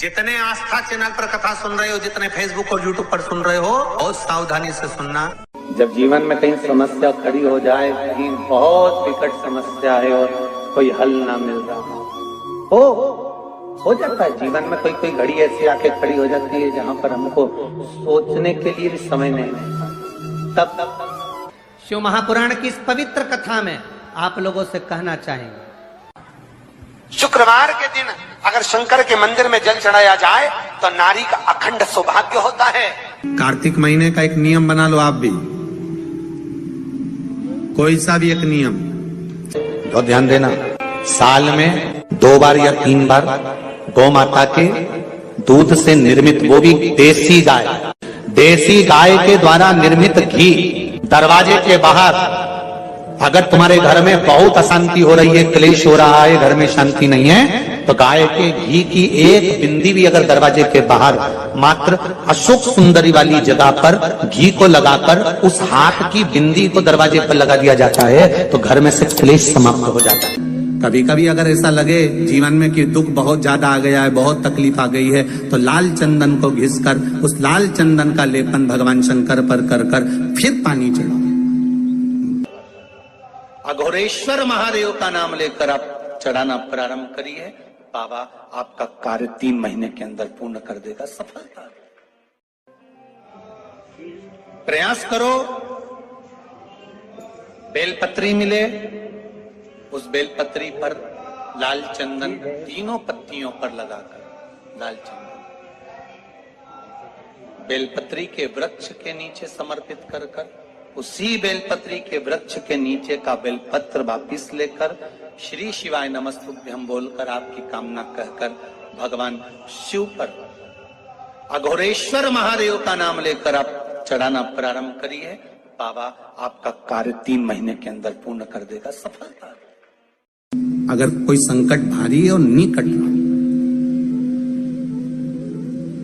जितने आस्था चैनल पर कथा सुन रहे हो, जितने फेसबुक और यूट्यूब पर सुन रहे हो, बहुत सावधानी से सुनना। जब जीवन में कहीं समस्या खड़ी हो जाए, कहीं बहुत विकट समस्या है और कोई हल ना मिल रहा हो जाता है जीवन में कोई घड़ी ऐसी आके खड़ी हो जाती है जहां पर हमको सोचने के लिए भी समय नहीं मिलता। तब शिव महापुराण की इस पवित्र कथा में आप लोगों से कहना चाहेंगे, शुक्रवार के दिन अगर शंकर के मंदिर में जल चढ़ाया जाए तो नारी का अखंड सौभाग्य होता है। कार्तिक महीने का एक नियम बना लो, आप भी कोई सा भी एक नियम, तो ध्यान देना, साल में 2 बार या 3 बार गौ माता के दूध से निर्मित, वो भी देसी गाय के द्वारा निर्मित घी दरवाजे के बाहर, अगर तुम्हारे घर में बहुत अशांति हो रही है, क्लेश हो रहा है, घर में शांति नहीं है, तो गाय के घी की एक बिंदी भी अगर दरवाजे के बाहर मात्र अशोक सुंदरी वाली जगह पर घी को लगाकर उस हाथ की बिंदी को दरवाजे पर लगा दिया जाता है तो घर में से क्लेश समाप्त हो जाता है। कभी कभी अगर ऐसा लगे जीवन में कि दुख बहुत ज्यादा आ गया है, बहुत तकलीफ आ गई है, तो लाल चंदन को घिसकर उस लाल चंदन का लेपन भगवान शंकर पर कर फिर पानी चढ़ाओ। अघोरेश्वर महादेव का नाम लेकर आप चढ़ाना प्रारंभ करिए, बाबा आपका कार्य 3 महीने के अंदर पूर्ण कर देगा सफलता। प्रयास करो, बेलपत्री मिले, उस बेलपत्री पर लाल चंदन 3 पत्तियों पर लगाकर लाल चंदन बेलपत्री के वृक्ष के नीचे समर्पित कर उसी बेलपत्री के वृक्ष के नीचे का बेलपत्र वापिस लेकर श्री शिवाय नमस्तुभ्यं बोलकर आपकी कामना कहकर भगवान शिव पर अघोरेश्वर महादेव का नाम लेकर आप चढ़ाना प्रारंभ करिए, बाबा आपका कार्य 3 महीने के अंदर पूर्ण कर देगा सफलता। अगर कोई संकट भारी है और नहीं कट रहा,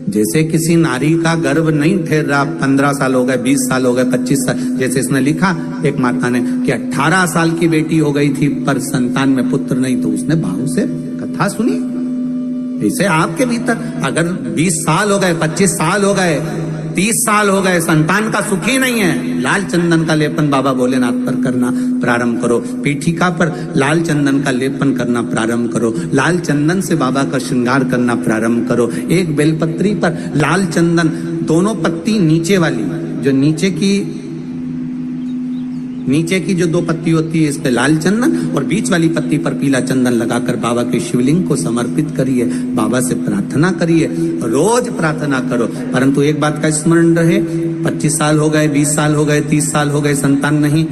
जैसे किसी नारी का गर्भ नहीं ठहर रहा, 15 साल हो गए, 20 साल हो गए, 25 साल, जैसे इसने लिखा एक माता ने कि 18 साल की बेटी हो गई थी पर संतान में पुत्र नहीं, तो उसने भाव से कथा सुनी। ऐसे आपके भीतर अगर 20 साल हो गए, 25 साल हो गए, 30 साल हो गए, संतान का सुख ही नहीं है, लाल चंदन का लेपन बाबा भोलेनाथ पर करना प्रारंभ करो, पीठिका पर लाल चंदन का लेपन करना प्रारंभ करो, लाल चंदन से बाबा का श्रृंगार करना प्रारंभ करो। एक बेलपत्री पर लाल चंदन, दोनों पत्ती नीचे वाली, जो नीचे की जो 2 पत्ती होती है, इस पे लाल चंदन और बीच वाली पत्ती पर पीला चंदन लगाकर बाबा के शिवलिंग को समर्पित करिए, बाबा से प्रार्थना करिए, रोज प्रार्थना करो। परंतु एक बात का स्मरण रहे, 25 साल हो गए, 20 साल हो गए, 30 साल हो गए, संतान नहीं,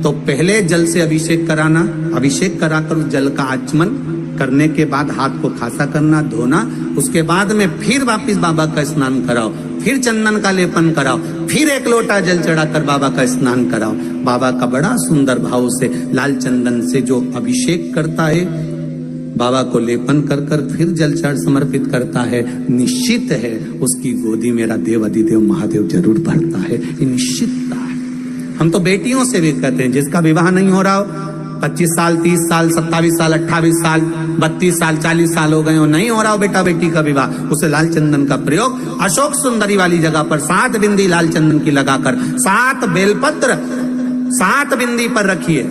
तो पहले जल से अभिषेक कराना, अभिषेक कराकर उस जल का आचमन करने के बाद हाथ को खासा करना, धोना, उसके बाद में फिर वापिस बाबा का स्नान कराओ, फिर चंदन का लेपन कराओ, फिर 1 लोटा जल चढ़ाकर बाबा का स्नान कराओ। बाबा का बड़ा सुंदर भाव से लाल चंदन से जो अभिषेक करता है, बाबा को लेपन कर फिर जल चढ़ समर्पित करता है, निश्चित है उसकी गोदी मेरा देव अधिदेव महादेव जरूर भरता है, ये निश्चितता है। हम तो बेटियों से भी कहते हैं, जिसका विवाह नहीं हो रहा हो, 25 साल, 30 साल, 27 साल, 28 साल, 32 साल, 40 साल हो गए हो, नहीं हो रहा हो बेटा बेटी का विवाह, उसे लाल चंदन का प्रयोग अशोक सुंदरी वाली जगह पर 7 बिंदी लाल चंदन की लगाकर 7 बेलपत्र 7 बिंदी पर रखिए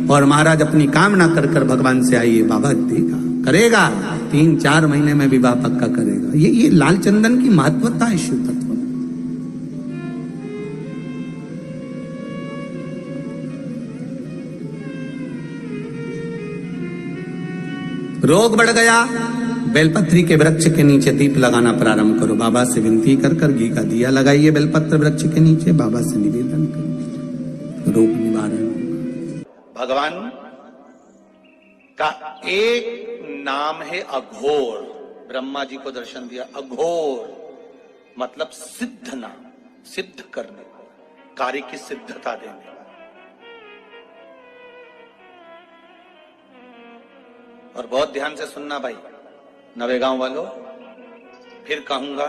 और महाराज अपनी कामना कर भगवान से आइए, बाबा देगा, करेगा, 3-4 महीने में विवाह पक्का करेगा। ये लाल चंदन की महत्वता है शिव तत्व। रोग बढ़ गया, बेलपत्री के वृक्ष के नीचे दीप लगाना प्रारंभ करो, बाबा से विनती कर घी का दिया लगाइए बेलपत्र वृक्ष के नीचे, बाबा से निवेदन करो, रोग निवारण। भगवान का एक नाम है अघोर, ब्रह्मा जी को दर्शन दिया, अघोर मतलब सिद्ध नाम, सिद्ध करने, कार्य की सिद्धता देने। और बहुत ध्यान से सुनना भाई, नवेगांव वालों, फिर कहूंगा,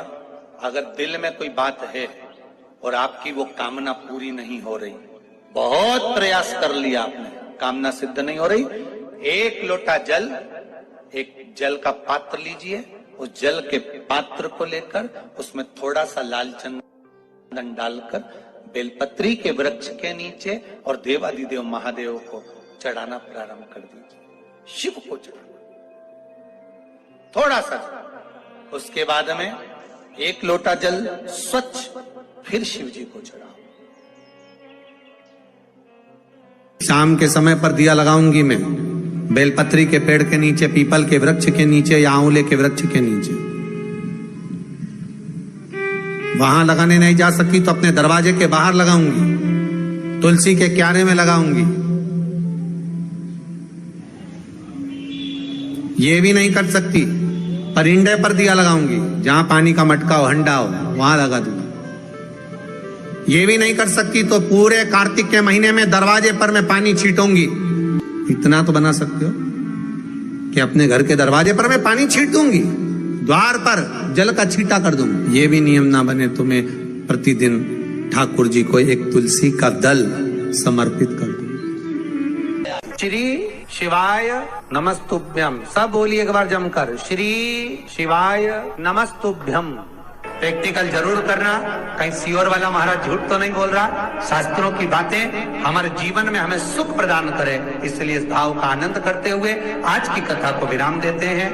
अगर दिल में कोई बात है और आपकी वो कामना पूरी नहीं हो रही, बहुत प्रयास कर लिया आपने, कामना सिद्ध नहीं हो रही, 1 लोटा जल, एक जल का पात्र लीजिए उस जल के पात्र को लेकर उसमें थोड़ा सा लाल चंदन डालकर बेलपत्री के वृक्ष के नीचे और देवादिदेव महादेव को चढ़ाना प्रारंभ कर दीजिए। शिव को चढ़ाना थोड़ा सा, उसके बाद में 1 लोटा जल स्वच्छ फिर शिव जी को चढ़ाओ। शाम के समय पर दिया लगाऊंगी मैं बेलपत्री के पेड़ के नीचे, पीपल के वृक्ष के नीचे या आंवले के वृक्ष के नीचे। वहां लगाने नहीं जा सकती तो अपने दरवाजे के बाहर लगाऊंगी, तुलसी के क्यारे में लगाऊंगी। ये भी नहीं कर सकती, परिंदे पर दिया लगाऊंगी, जहां पानी का मटका हो, हंडा हो, वहां लगा दूंगी। ये भी नहीं कर सकती तो पूरे कार्तिक के महीने में दरवाजे पर मैं पानी छीटूंगी। इतना तो बना सकते हो कि अपने घर के दरवाजे पर मैं पानी छीट दूंगी, द्वार पर जल का छींटा कर दूंगी। ये भी नियम ना बने तो मैं प्रतिदिन ठाकुर जी को एक तुलसी का दल समर्पित कर दूं। श्री शिवाय नमस्तुभ्यम, सब बोलिए एक बार जमकर, श्री शिवाय नमस्तुभ्यम। प्रैक्टिकल जरूर करना, कहीं सियोर वाला महाराज झूठ तो नहीं बोल रहा। शास्त्रों की बातें हमारे जीवन में हमें सुख प्रदान करे, इसलिए इस भाव का आनंद करते हुए आज की कथा को विराम देते हैं।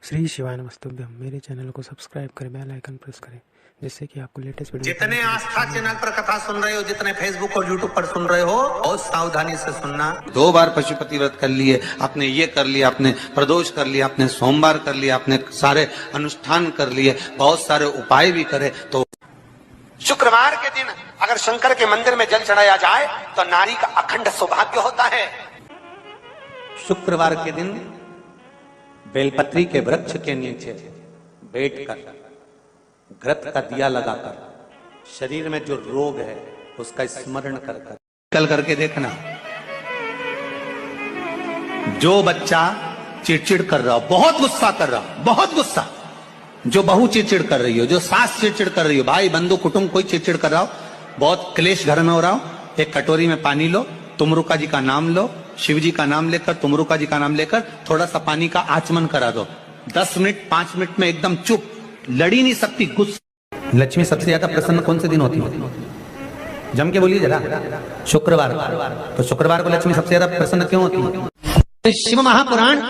श्री शिवाय नमस्तुभ्यम। मेरे चैनल को सब्सक्राइब करें, बेल आइकन प्रेस करें, जिससे कि आपको लेटेस्ट वीडियो। जितने आस्था चैनल पर कथा सुन रहे हो, जितने फेसबुक और यूट्यूब पर सुन रहे हो, बहुत सावधानी से सुनना। 2 बार पशुपति व्रत कर लिए आपने, ये कर लिया आपने, प्रदोष कर लिया आपने, सोमवार कर लिया आपने, सारे अनुष्ठान कर लिए, बहुत सारे उपाय भी करे। तो शुक्रवार के दिन अगर शंकर के मंदिर में जल चढ़ाया जाए तो नारी का अखंड सौभाग्य होता है। शुक्रवार के दिन बेलपत्री के वृक्ष के नीचे बैठकर घृत का दिया लगाकर शरीर में जो रोग है उसका स्मरण कर कल करके देखना। जो बच्चा चिड़चिड़ कर रहा हो, बहुत गुस्सा कर रहा हो, बहुत गुस्सा, जो बहू चिड़चिड़ कर रही हो, जो सास चिड़चिड़ कर रही हो, भाई बंधु कुटुंब कोई चिड़चिड़ कर रहा हो, बहुत क्लेश घर में हो रहा हो, एक कटोरी में पानी लो, तुमरुका जी का नाम लो, शिव जी का नाम लेकर, तुमरुका जी का नाम लेकर थोड़ा सा पानी का आचमन करा दो। 10 मिनट 5 मिनट में एकदम चुप, लड़ी नहीं सकती, गुस्सा। लक्ष्मी सबसे ज्यादा प्रसन्न कौन से दिन होती है? जम के बोलिए जरा। शुक्रवार। तो शुक्रवार को लक्ष्मी सबसे ज्यादा प्रसन्न क्यों होती है? शिव महापुराण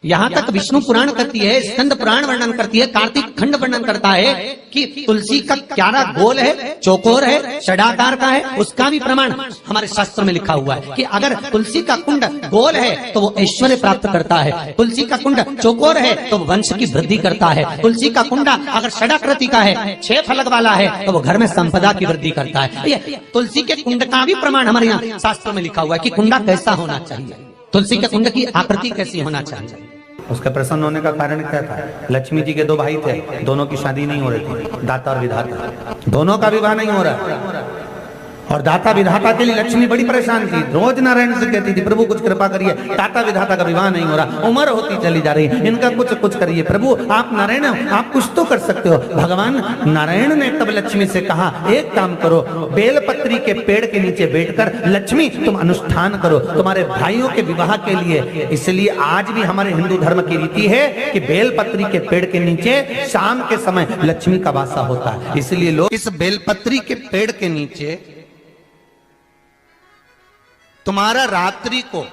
यहाँ तक विष्णु पुराण करती है, स्कंद पुराण वर्णन करती है, कार्तिक खंड वर्णन करता है कि तुलसी का क्यारा गोल है, चौकोर है, षडाकार का है। उसका भी प्रमाण हमारे शास्त्र में लिखा हुआ है कि अगर तुलसी का कुंड गोल है तो वो ऐश्वर्य प्राप्त करता है, तुलसी का कुंड चौकोर है तो वो वंश की वृद्धि करता है, तुलसी का कुंडा अगर षडाकृति का है, 6 फलक वाला है तो वो घर में संपदा की वृद्धि करता है। ये तुलसी के कुंड का भी प्रमाण हमारे यहाँ शास्त्र में लिखा हुआ है कि कुंडा कैसा होना चाहिए, तुलसी के कुंड की आकृति कैसी होना चाहिए। उसके प्रसन्न होने का कारण क्या था? लक्ष्मी जी के 2 भाई थे, दोनों की शादी नहीं हो रही थी, दाता और विधाता, दोनों का विवाह नहीं हो रहा। और दाता विधाता के लिए लक्ष्मी बड़ी परेशान थी, रोज नारायण से कहती थी प्रभु कुछ कृपा करिए, दाता विधाता का विवाह नहीं हो रहा, उम्र होती चली जा रही है, इनका कुछ करिए प्रभु, आप नारायण हो, आप कुछ तो कर सकते हो। भगवान नारायण ने तब लक्ष्मी से कहा एक काम करो, बेलपत्री के पेड़ के नीचे बैठकर लक्ष्मी तुम अनुष्ठान करो तुम्हारे भाइयों के विवाह के लिए। इसलिए आज भी हमारे हिंदू धर्म की रीति है कि बेलपत्री के पेड़ के नीचे शाम के समय लक्ष्मी का वासा होता है। इसलिए लोग इस बेलपत्री के पेड़ के नीचे तुम्हारा रात्रि को,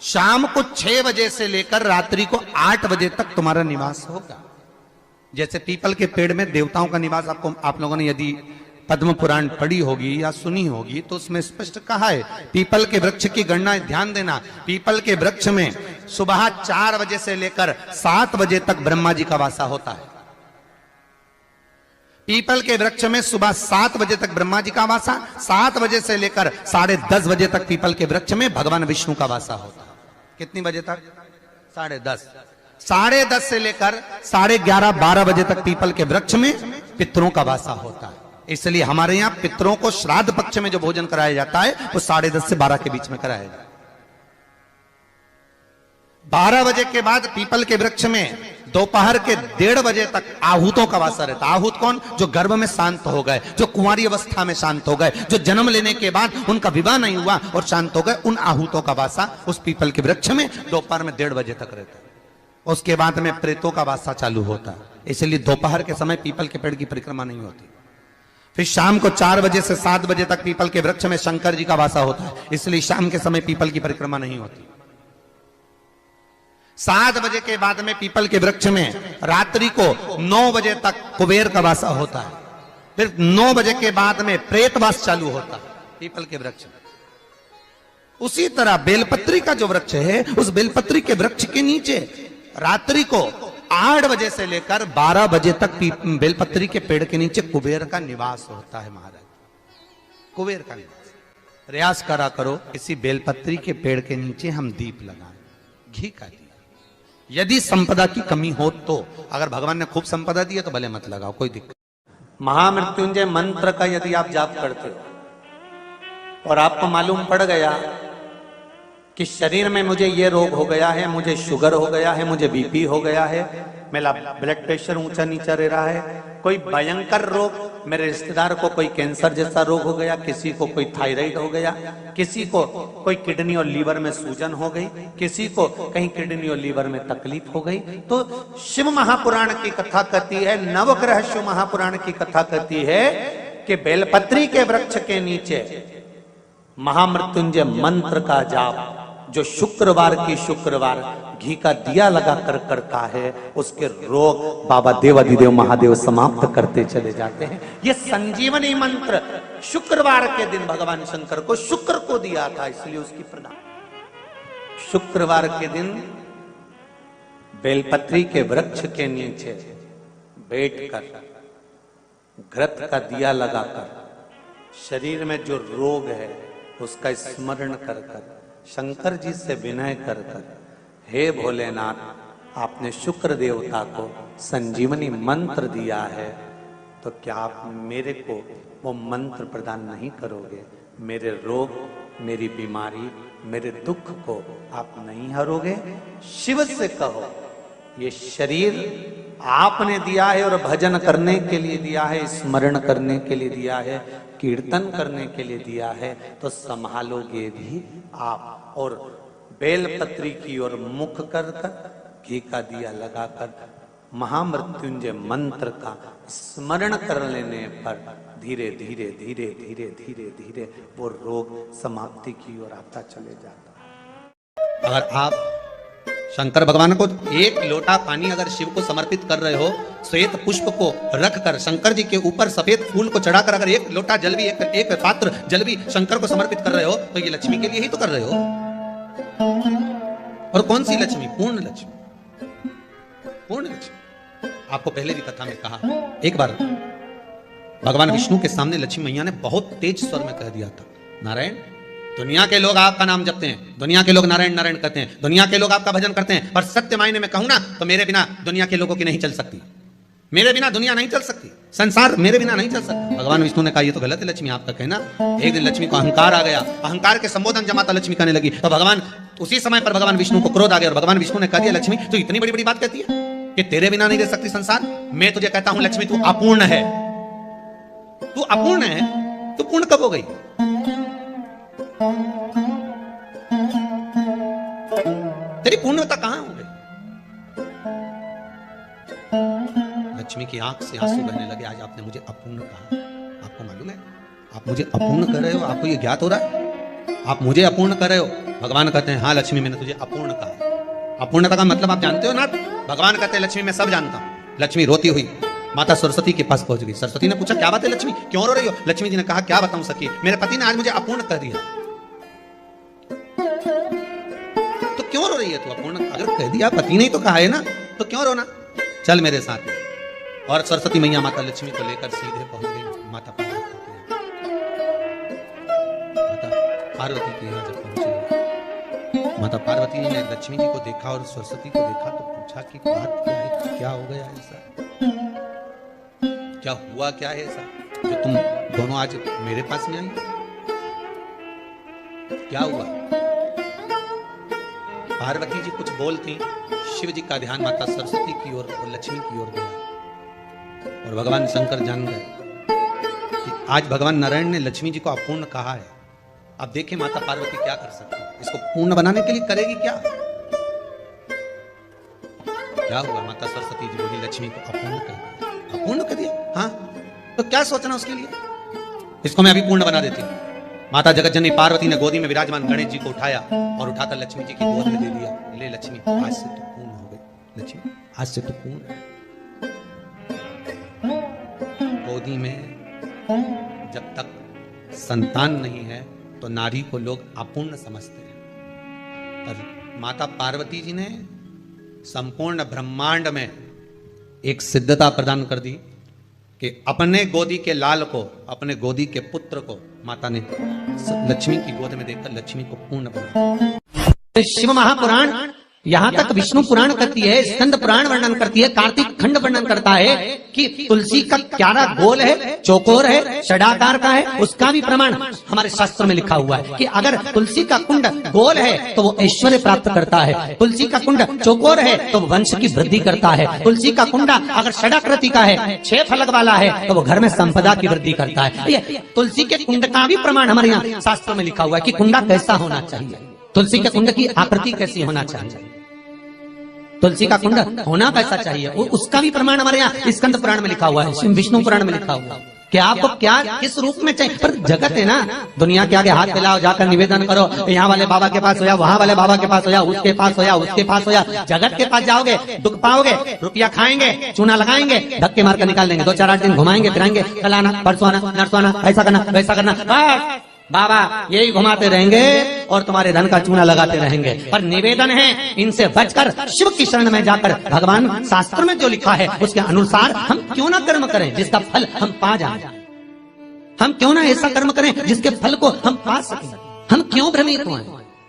शाम को 6 बजे से लेकर रात्रि को 8 बजे तक तुम्हारा निवास होगा। जैसे पीपल के पेड़ में देवताओं का निवास, आपको आप लोगों ने यदि पद्म पुराण पढ़ी होगी या सुनी होगी तो उसमें स्पष्ट कहा है। पीपल के वृक्ष की गणना ध्यान देना, पीपल के वृक्ष में सुबह 4 बजे से लेकर 7 बजे तक ब्रह्मा जी का वासा होता है। पीपल के वृक्ष में सुबह 7 बजे तक ब्रह्मा जी का वासा, 7 बजे से लेकर 10:30 बजे तक पीपल के वृक्ष में भगवान विष्णु का वासा होता है। कितनी बजे तक? 10:30। 10:30 से लेकर 11:30 12 बजे तक पीपल के वृक्ष में पितरों का वासा होता है। इसलिए हमारे यहाँ पितरों को श्राद्ध पक्ष में जो भोजन कराया जाता है वो 10:30 से 12 के बीच में कराया जाता है। 12 बजे के बाद पीपल के वृक्ष में दोपहर के 1:30 बजे तक आहूतों का वासा रहता है। आहूत कौन? जो गर्भ में शांत हो गए, जो कुंवारी अवस्था में शांत हो गए, जो जन्म लेने के बाद उनका विवाह नहीं हुआ और शांत हो गए, उन आहूतों का वासा उस पीपल के वृक्ष में दोपहर में 1:30 बजे तक रहता है। उसके बाद में प्रेतों का वासा चालू होता है। इसलिए दोपहर के समय पीपल के पेड़ की परिक्रमा नहीं होती। फिर शाम को 4 बजे से 7 बजे तक पीपल के वृक्ष में शंकर जी का वासा होता है, इसलिए शाम के समय पीपल की परिक्रमा नहीं होती। 7 बजे के बाद में पीपल के वृक्ष में रात्रि को 9 बजे तक कुबेर का वासा होता है। फिर 9 बजे के बाद में प्रेतवास चालू होता है पीपल के वृक्ष में। उसी तरह बेलपत्री का जो वृक्ष है, उस बेलपत्री के वृक्ष के नीचे रात्रि को 8 बजे से लेकर 12 बजे तक बेलपत्री के पेड़ के नीचे कुबेर का निवास होता है। महाराज, कुबेर का निवास। प्रयास करा करो इसी बेलपत्री के पेड़ के नीचे हम दीप लगाएं, घी का दिया। यदि संपदा की कमी हो तो, अगर भगवान ने खूब संपदा दी है तो भले मत लगाओ, कोई दिक्कत। महामृत्युंजय मंत्र का यदि आप जाप करते हो और आपको मालूम पड़ गया कि शरीर में मुझे ये रोग हो गया है, मुझे शुगर हो गया है, मुझे बीपी हो गया है, मेरा ब्लड प्रेशर ऊंचा नीचा रह रहा है, कोई भयंकर रोग, मेरे रिश्तेदार को कोई कैंसर जैसा रोग हो गया, किसी को कोई थायराइड हो गया, किसी को कोई किडनी और लीवर में सूजन हो गई, किसी को कहीं किडनी और लीवर में तकलीफ हो गई, तो शिव महापुराण की कथा कहती है, नवग्रह शिव महापुराण की कथा कहती है कि बेलपत्री के वृक्ष के नीचे महामृत्युंजय मंत्र का जाप जो शुक्रवार की शुक्रवार घी का दिया लगा कर करता है, उसके रोग बाबा देवाधिदेव महादेव समाप्त करते चले जाते हैं। ये संजीवनी मंत्र शुक्रवार के दिन भगवान शंकर को शुक्र को दिया था, इसलिए उसकी प्रदान। शुक्रवार के दिन बेलपत्री के वृक्ष के नीचे बैठकर घृत का दिया लगाकर शरीर में जो रोग है उसका स्मरण कर कर शंकर जी से विनय कर कर, हे भोलेनाथ, आपने शुक्र देवता को संजीवनी मंत्र दिया है, तो क्या आप मेरे को वो मंत्र प्रदान नहीं करोगे? मेरे रोग, मेरी बीमारी, मेरे दुख को आप नहीं हरोगे? शिव से कहो, ये शरीर आपने दिया है और भजन करने के लिए दिया है, स्मरण करने के लिए दिया है, कीर्तन करने के लिए दिया है, तो संभालोगे भी आप। और बेलपत्री की ओर मुख कर कर घी का दिया लगाकर महामृत्युंजय मंत्र का स्मरण कर लेने पर धीरे धीरे धीरे धीरे धीरे धीरे वो रोग समाप्ति की ओर आता चले जाता। अगर आप शंकर भगवान को 1 लोटा पानी अगर शिव को समर्पित कर रहे हो, श्वेत पुष्प को रखकर शंकर जी के ऊपर सफेद फूल को चढ़ाकर अगर 1 लोटा जल भी, एक पात्र जल भी शंकर को समर्पित कर रहे हो, तो ये लक्ष्मी के लिए ही तो कर रहे हो। और कौन सी लक्ष्मी? पूर्ण लक्ष्मी, पूर्ण लक्ष्मी। आपको पहले भी कथा में कहा, एक बार भगवान विष्णु के सामने लक्ष्मी मैया ने बहुत तेज स्वर में कह दिया था, नारायण, दुनिया के लोग आपका नाम जपते हैं, दुनिया के लोग नारायण नारायण कहते हैं, दुनिया के लोग आपका भजन करते हैं, पर सत्य मायने में कहूं ना तो मेरे बिना दुनिया के लोगों की नहीं चल सकती, मेरे बिना दुनिया नहीं चल सकती, संसार मेरे बिना नहीं चल सकता। भगवान विष्णु ने कहा ये तो गलत है लक्ष्मी आपका कहना। एक दिन लक्ष्मी को अहंकार आ गया, अहंकार के संबोधन जमाता लक्ष्मी कहने लगी, तो भगवान उसी समय पर भगवान विष्णु को क्रोध आ गया और भगवान विष्णु ने कह दिया, लक्ष्मी तू इतनी बड़ी बड़ी बात कहती है कि तेरे बिना नहीं रह सकती संसार? मैं तुझे कहता हूं लक्ष्मी, तू अपूर्ण है, तू अपूर्ण है, तू पूर्ण कब हो गई? तेरी पूर्णता कहां हो गई? लक्ष्मी की आंख से आंसू बहने लगे, आज आपने मुझे अपूर्ण कहा। आपको मालूम है आप मुझे अपूर्ण कर रहे हो? आपको ये ज्ञात हो रहा है आप मुझे अपूर्ण कर रहे हो? भगवान कहते हैं हाँ लक्ष्मी, मैंने तुझे अपूर्ण कहा। अपूर्णता का मतलब आप जानते हो ना? भगवान कहते हैं लक्ष्मी मैं सब जानता हूं। लक्ष्मी रोती हुई माता सरस्वती के पास पहुंच गई। सरस्वती ने पूछा क्या बात है लक्ष्मी, क्यों रो रही हो? लक्ष्मी जी ने कहा क्या बताऊं सखी, मेरे पति ने आज मुझे अपूर्ण कर दिया। तो क्यों रो रही है तू? अपूर्ण अगर कह दिया, पति ने तो कहा है ना, तो क्यों रोना? चल मेरे साथ। और सरस्वती मैया माता लक्ष्मी को लेकर सीधे पहुंच गई माता पार्वती के यहाँ। माता पार्वती के यहाँ जब पहुंचे, माता पार्वती ने लक्ष्मी जी को देखा और सरस्वती को देखा तो पूछा कि बात क्या है, क्या हो गया ऐसा, क्या हुआ, क्या है ऐसा जो तुम दोनों आज मेरे पास में आई? क्या हुआ? पार्वती जी कुछ बोलती, शिव जी का ध्यान माता सरस्वती की ओर और लक्ष्मी की ओर गया और भगवान शंकर जान गए कि आज भगवान नारायण ने लक्ष्मी जी को अपूर्ण कहा है। अब देखिए माता पार्वती क्या कर सकती है, इसको पूर्ण बनाने के लिए करेगी क्या? क्या हुआ? माता सरस्वती जी बोली लक्ष्मी को अपूर्ण कर दिया। अपूर्ण कर दिया? हाँ, तो क्या सोचना उसके लिए? इसको मैं अभी पूर्ण बना देती हूँ। माता जगतजननी पार्वती ने गोदी में विराजमान गणेश जी को उठाया और उठाकर लक्ष्मी जी की गोद में दे दिया। ले लक्ष्मी, आज से तो पूर्ण हो गई। लक्ष्मी, आज से तो पूर्ण। गोदी में जब तक संतान नहीं है तो नारी को लोग अपूर्ण समझते हैं, पर माता पार्वती जी ने संपूर्ण ब्रह्मांड में एक सिद्धता प्रदान कर दी कि अपने गोदी के लाल को, अपने गोदी के पुत्र को माता ने लक्ष्मी की गोद में देकर लक्ष्मी को पूर्ण बनाया। शिव महापुराण यहाँ तक विष्णु पुराण करती है, स्कंद पुराण वर्णन करती है, कार्तिक खंड वर्णन करता है कि तुलसी का क्यारा गोल है, चौकोर है, षडाकार का है। उसका भी प्रमाण हमारे शास्त्र में लिखा हुआ है कि अगर तुलसी का कुंड गोल है तो वो ऐश्वर्य प्राप्त करता है, तुलसी का कुंड चौकोर है तो वो वंश की वृद्धि करता है, तुलसी का कुंडा अगर षडाकृति का है, 6 फलक वाला है तो वो घर में संपदा की वृद्धि करता है। ये तुलसी के कुंड का भी प्रमाण हमारे यहाँ शास्त्र में लिखा हुआ है कि कुंडा कैसा होना चाहिए, तुलसी के कुंड की आकृति कैसी होना चाहिए, तुलसी का कुंड होना कैसा चाहिए, उसका भी प्रमाण हमारे यहाँ स्कंद पुराण में लिखा हुआ है, विष्णु पुराण में लिखा हुआ है कि आपको क्या किस रूप में चाहिए। पर जगत है ना, दुनिया के आगे हाथ फैलाओ, जाकर निवेदन करो, यहाँ वाले बाबा के पास हो या वहाँ वाले बाबा के पास हो या उसके पास हो या उसके पास हो या जगत के पास जाओगे, दुख पाओगे, रुपया खाएंगे, चूना लगाएंगे, धक्के मार कर निकाल देंगे, 2-4-8 दिन घुमाएंगे फिराएंगे, कल आना परसों आना नरसों आना, ऐसा करना वैसा करना, बाबा यही घुमाते रहेंगे और तुम्हारे धन का चूना लगाते रहेंगे। पर निवेदन है इनसे बचकर शिव की शरण में जाकर भगवान शास्त्र में जो लिखा है उसके अनुसार हम क्यों ना कर्म करें जिसका फल हम पा जाए। हम क्यों ना ऐसा कर्म करें जिसके फल को हम पा सकें। हम क्यों भ्रमित हुए।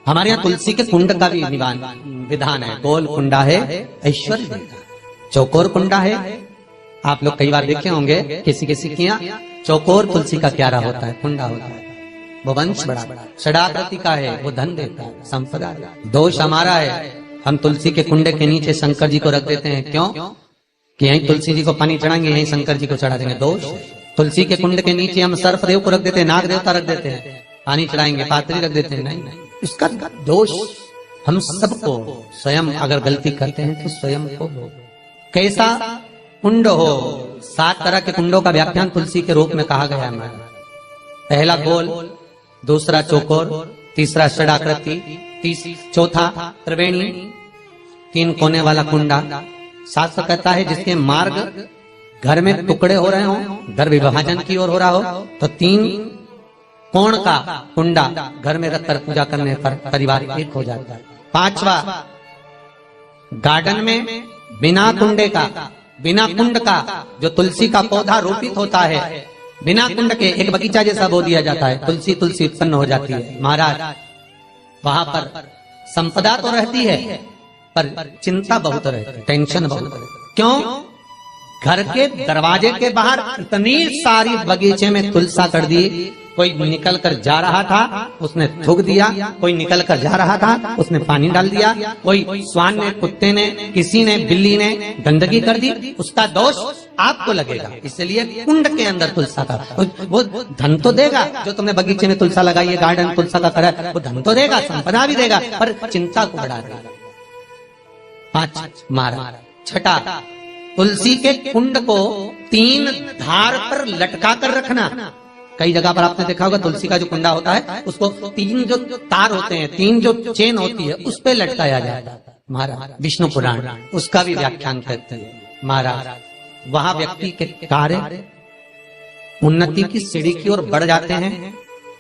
हमारे यहाँ तुलसी के कुंड का भी विधान है। गोल कुंडा है ऐश्वर्य देगा, चौकोर कुंडा है। आप लोग कई बार देखे होंगे किसी किसी के यहाँ चौकोर तुलसी का क्यारा होता है, कुंडा होता है, वो वंश बड़ा, षडाकृति का है, वो धन देता है, संपदा देता है। दोष हमारा है, हम तुलसी के कुंडे के नीचे शंकर जी को रख देते हैं। क्यों? कि यहीं तुलसी जी को पानी चढ़ाएंगे, यहीं शंकर जी को चढ़ा देंगे। दोष तुलसी के कुंड के नीचे हम सर्पदेव को रख देते हैं, नाग देवता रख देते हैं, पानी चढ़ाएंगे, पात्री रख देते हैं। नहीं, इसका दोष हम सबको स्वयं अगर गलती करते हैं तो स्वयं को। कैसा कुंड हो, 7 तरह के कुंडों का व्याख्यान तुलसी के रूप में कहा गया है। पहला गोल, दूसरा चौकोर, तीसरा षडाकृति, चौथा त्रिवेणी, 3 कोने वाला कुंडा। शास्त्र कहता है जिसके मार्ग घर में टुकड़े हो रहे हो, घर विभाजन की ओर हो रहा हो, तो 3 कोण का कुंडा घर में रखकर पूजा करने पर परिवार एक हो जाता है। 5वां, गार्डन में बिना कुंडे का, बिना कुंड का जो तुलसी का पौधा रोपित होता है, बिना कुंड के एक बगीचा जैसा बो दिया जाता है, तुलसी तुलसी उत्पन्न हो जाती है। महाराज वहां पर संपदा तो रहती है पर चिंता बहुत रहती है, टेंशन बहुत रहती है। क्यों? घर के दरवाजे के बाहर इतनी सारी बगीचे में तुलसा कर दी। कोई निकल कर जा रहा था उसने थूक दिया, कोई निकल कर जा रहा था उसने पानी डाल दिया, कोई श्वान ने, कुत्ते ने, किसी ने, बिल्ली ने गंदगी कर दी, उसका दोष आपको लगेगा। इसलिए कुंड के अंदर तुलसा का वो धन तो देगा, जो तुमने बगीचे में तुलसा लगाई है, गार्डन तुलसा का करा, वो धन तो देगा, संपदा भी देगा, पर चिंता को बढ़ा देगा। 5 मारा। छठा, तुलसी के कुंड को 3 धार पर लटका कर रखना। कई जगह पर आपने देखा होगा तुलसी का जो कुंडा होता है उसको 3 जो तार होते हैं, 3 जो चेन होती है उस पे लटकाया जाता है। महाराज विष्णु पुराण उसका भी व्याख्यान करते हैं। महाराज वहां व्यक्ति के कार्य उन्नति की सीढ़ी की ओर बढ़ जाते हैं।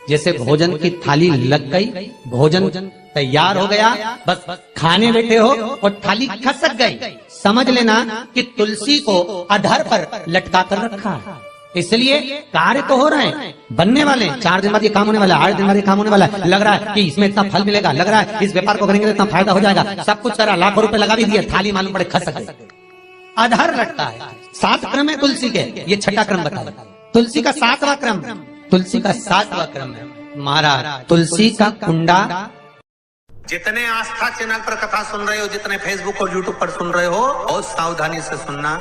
जैसे भोजन की थाली लग गई, भोजन तैयार हो गया, बस खाने बैठे हो और थाली खसक गई, समझ लेना कि तुलसी को अधर पर लटका कर रखा है। इसलिए कार्य तो हो रहे हैं, बनने वाले, 4 दिन बाद ये काम होने वाला है, 8 दिन बाद ये काम होने वाला है, लग रहा है कि इसमें इतना फल मिलेगा, लग रहा है इस व्यापार को करेंगे तो इतना फायदा हो जाएगा, सब कुछ करा, लाखों रुपए लगा भी दिए, थाली मालूम पड़े खसक गई, अधर लटका है। 7 क्रम है तुलसी के, ये 6ठा क्रम बताया। तुलसी का 7वां क्रम, तुलसी का 7वां क्रम है। महाराज तुलसी का कुंडा, जितने आस्था चैनल पर कथा सुन रहे हो, जितने फेसबुक और यूट्यूब पर सुन रहे हो, बहुत सावधानी से सुनना।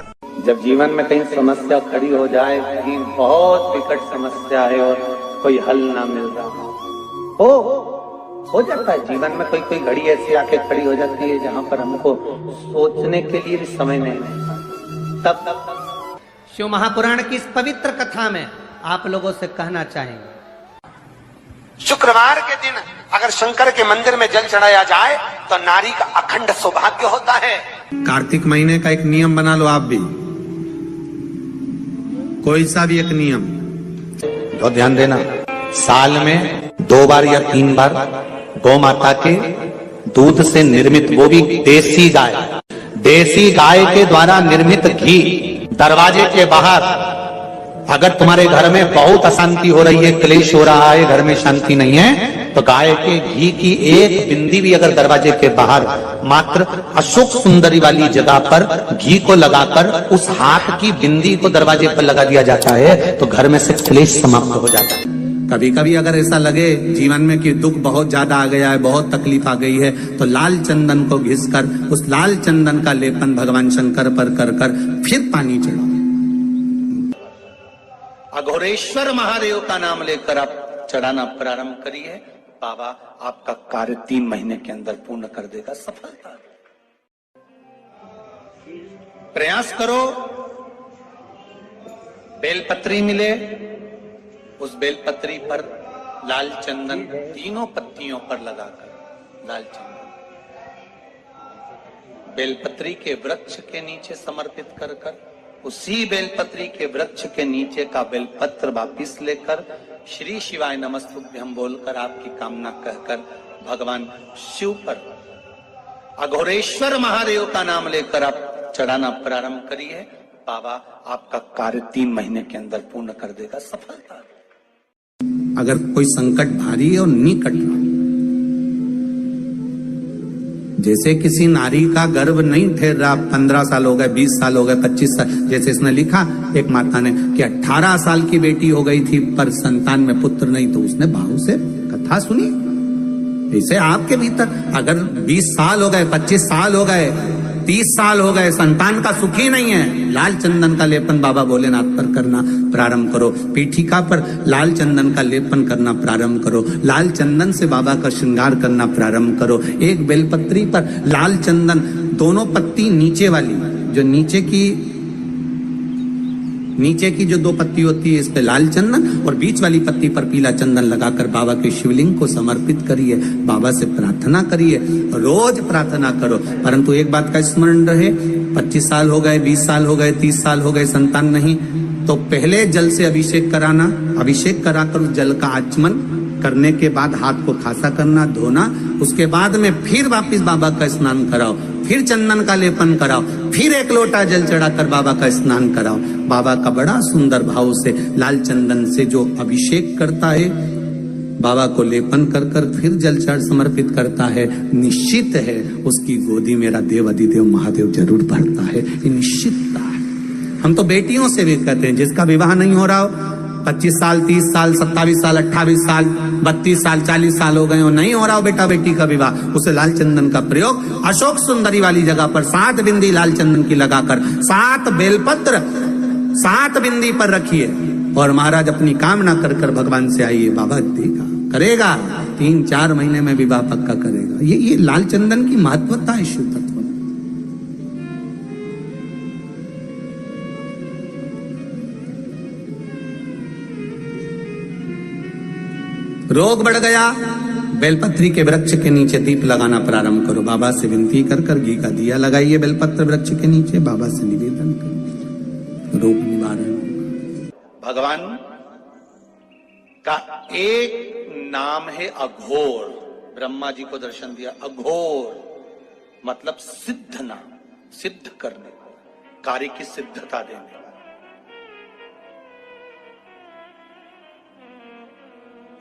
जब जीवन में कहीं समस्या खड़ी हो जाए, कहीं बहुत विकट समस्या है और कोई हल ना मिल रहा हो, हो जाता है जीवन में, कोई कोई घड़ी ऐसी आके खड़ी हो जाती है जहां पर हमको सोचने के लिए भी समय नहीं है। तब शिव महापुराण की इस पवित्र कथा में आप लोगों से कहना चाहेंगे, शुक्रवार के दिन अगर शंकर के मंदिर में जल चढ़ाया जाए तो नारी का अखंड सौभाग्य होता है। कार्तिक महीने का एक नियम बना लो आप भी, कोई सा भी एक नियम। और ध्यान देना, साल में 2 बार या 3 बार गौ माता के दूध से निर्मित, वो भी देसी गाय के द्वारा निर्मित घी दरवाजे के बाहर, अगर तुम्हारे घर में बहुत अशांति हो रही है, क्लेश हो रहा है, घर में शांति नहीं है, तो गाय के घी की एक बिंदी भी अगर दरवाजे के बाहर मात्र अशोक सुंदरी वाली जगह पर घी को लगाकर उस हाथ की बिंदी को दरवाजे पर लगा दिया जाता है तो घर में से क्लेश समाप्त हो जाता है। कभी कभी अगर ऐसा लगे जीवन में कि दुख बहुत ज्यादा आ गया है, बहुत तकलीफ आ गई है, तो लाल चंदन को घिसकर उस लाल चंदन का लेपन भगवान शंकर पर कर फिर पानी चढ़ाओ। अघोरेश्वर महादेव का नाम लेकर आप चढ़ाना प्रारंभ करिए, बाबा आपका कार्य 3 महीने के अंदर पूर्ण कर देगा। सफलता प्रयास करो, बेलपत्री मिले, उस बेलपत्री पर लाल चंदन 3 पत्तियों पर लगाकर लाल चंदन बेलपत्री के वृक्ष के नीचे समर्पित कर उसी बेलपत्री के वृक्ष के नीचे का बेलपत्र वापिस लेकर श्री शिवाय नमस्तुभ्यं बोलकर आपकी कामना कहकर भगवान शिव पर अघोरेश्वर महादेव का नाम लेकर आप चढ़ाना प्रारंभ करिए, बाबा आपका कार्य 3 महीने के अंदर पूर्ण कर देगा। सफलता अगर कोई संकट भारी है और नहीं कट रहा, जैसे किसी नारी का गर्भ नहीं ठहर रहा, 15 साल हो गए, 20 साल हो गए, 25 साल, जैसे इसने लिखा एक माता ने कि 18 साल की बेटी हो गई थी पर संतान में पुत्र नहीं, तो उसने भाव से कथा सुनी। ऐसे आपके भीतर अगर 20 साल हो गए, 25 साल हो गए, 30 साल हो गए, संतान का सुख ही नहीं है, लाल चंदन का लेपन बाबा भोलेनाथ पर करना प्रारंभ करो। पीठिका पर लाल चंदन का लेपन करना प्रारंभ करो, लाल चंदन से बाबा का श्रृंगार करना प्रारंभ करो। एक बेलपत्री पर लाल चंदन, दोनों पत्ती नीचे वाली, जो नीचे की जो 2 पत्ती होती है इस पे लाल चंदन और बीच वाली पत्ती पर पीला चंदन लगाकर बाबा के शिवलिंग को समर्पित करिए, बाबा से प्रार्थना करिए, रोज प्रार्थना करो। परंतु एक बात का स्मरण रहे, 25 साल हो गए, 20 साल हो गए, 30 साल हो गए, संतान नहीं, तो पहले जल से अभिषेक कराना, अभिषेक कराकर उस जल का आचमन करने के बाद हाथ को खासा करना, धोना, उसके बाद में फिर वापिस बाबा का स्नान कराओ, फिर चंदन का लेपन कराओ, फिर 1 लोटा जल चढ़ाकर बाबा का स्नान कराओ। बाबा का बड़ा सुंदर भाव से लाल चंदन से जो अभिषेक करता है, बाबा को लेपन कर फिर जल चढ़ समर्पित करता है, निश्चित है उसकी गोदी मेरा देव अधिदेव महादेव जरूर भरता है, ये निश्चितता है। हम तो बेटियों से भी कहते हैं, जिसका विवाह नहीं हो रहा हो, 25 साल, 30 साल, 27 साल, 28 साल, 32 साल, 40 साल हो गए हो, नहीं हो रहा हो बेटा बेटी का विवाह, उसे लाल चंदन का प्रयोग अशोक सुंदरी वाली जगह पर 7 बिंदी लाल चंदन की लगाकर 7 बेलपत्र 7 बिंदी पर रखिए और महाराज अपनी कामना कर भगवान से आइए, बाबा देगा, करेगा, 3-4 महीने में विवाह पक्का करेगा। ये लाल चंदन की महत्वता है शिव तत्व। रोग बढ़ गया, बेलपत्री के वृक्ष के नीचे दीप लगाना प्रारंभ करो, बाबा से विनती कर घी का दिया लगाइए बेलपत्र वृक्ष के नीचे, बाबा से निवेदन करो, रोग निवारण। भगवान का एक नाम है अघोर, ब्रह्मा जी को दर्शन दिया, अघोर मतलब सिद्ध नाम, सिद्ध करने, कार्य की सिद्धता देने।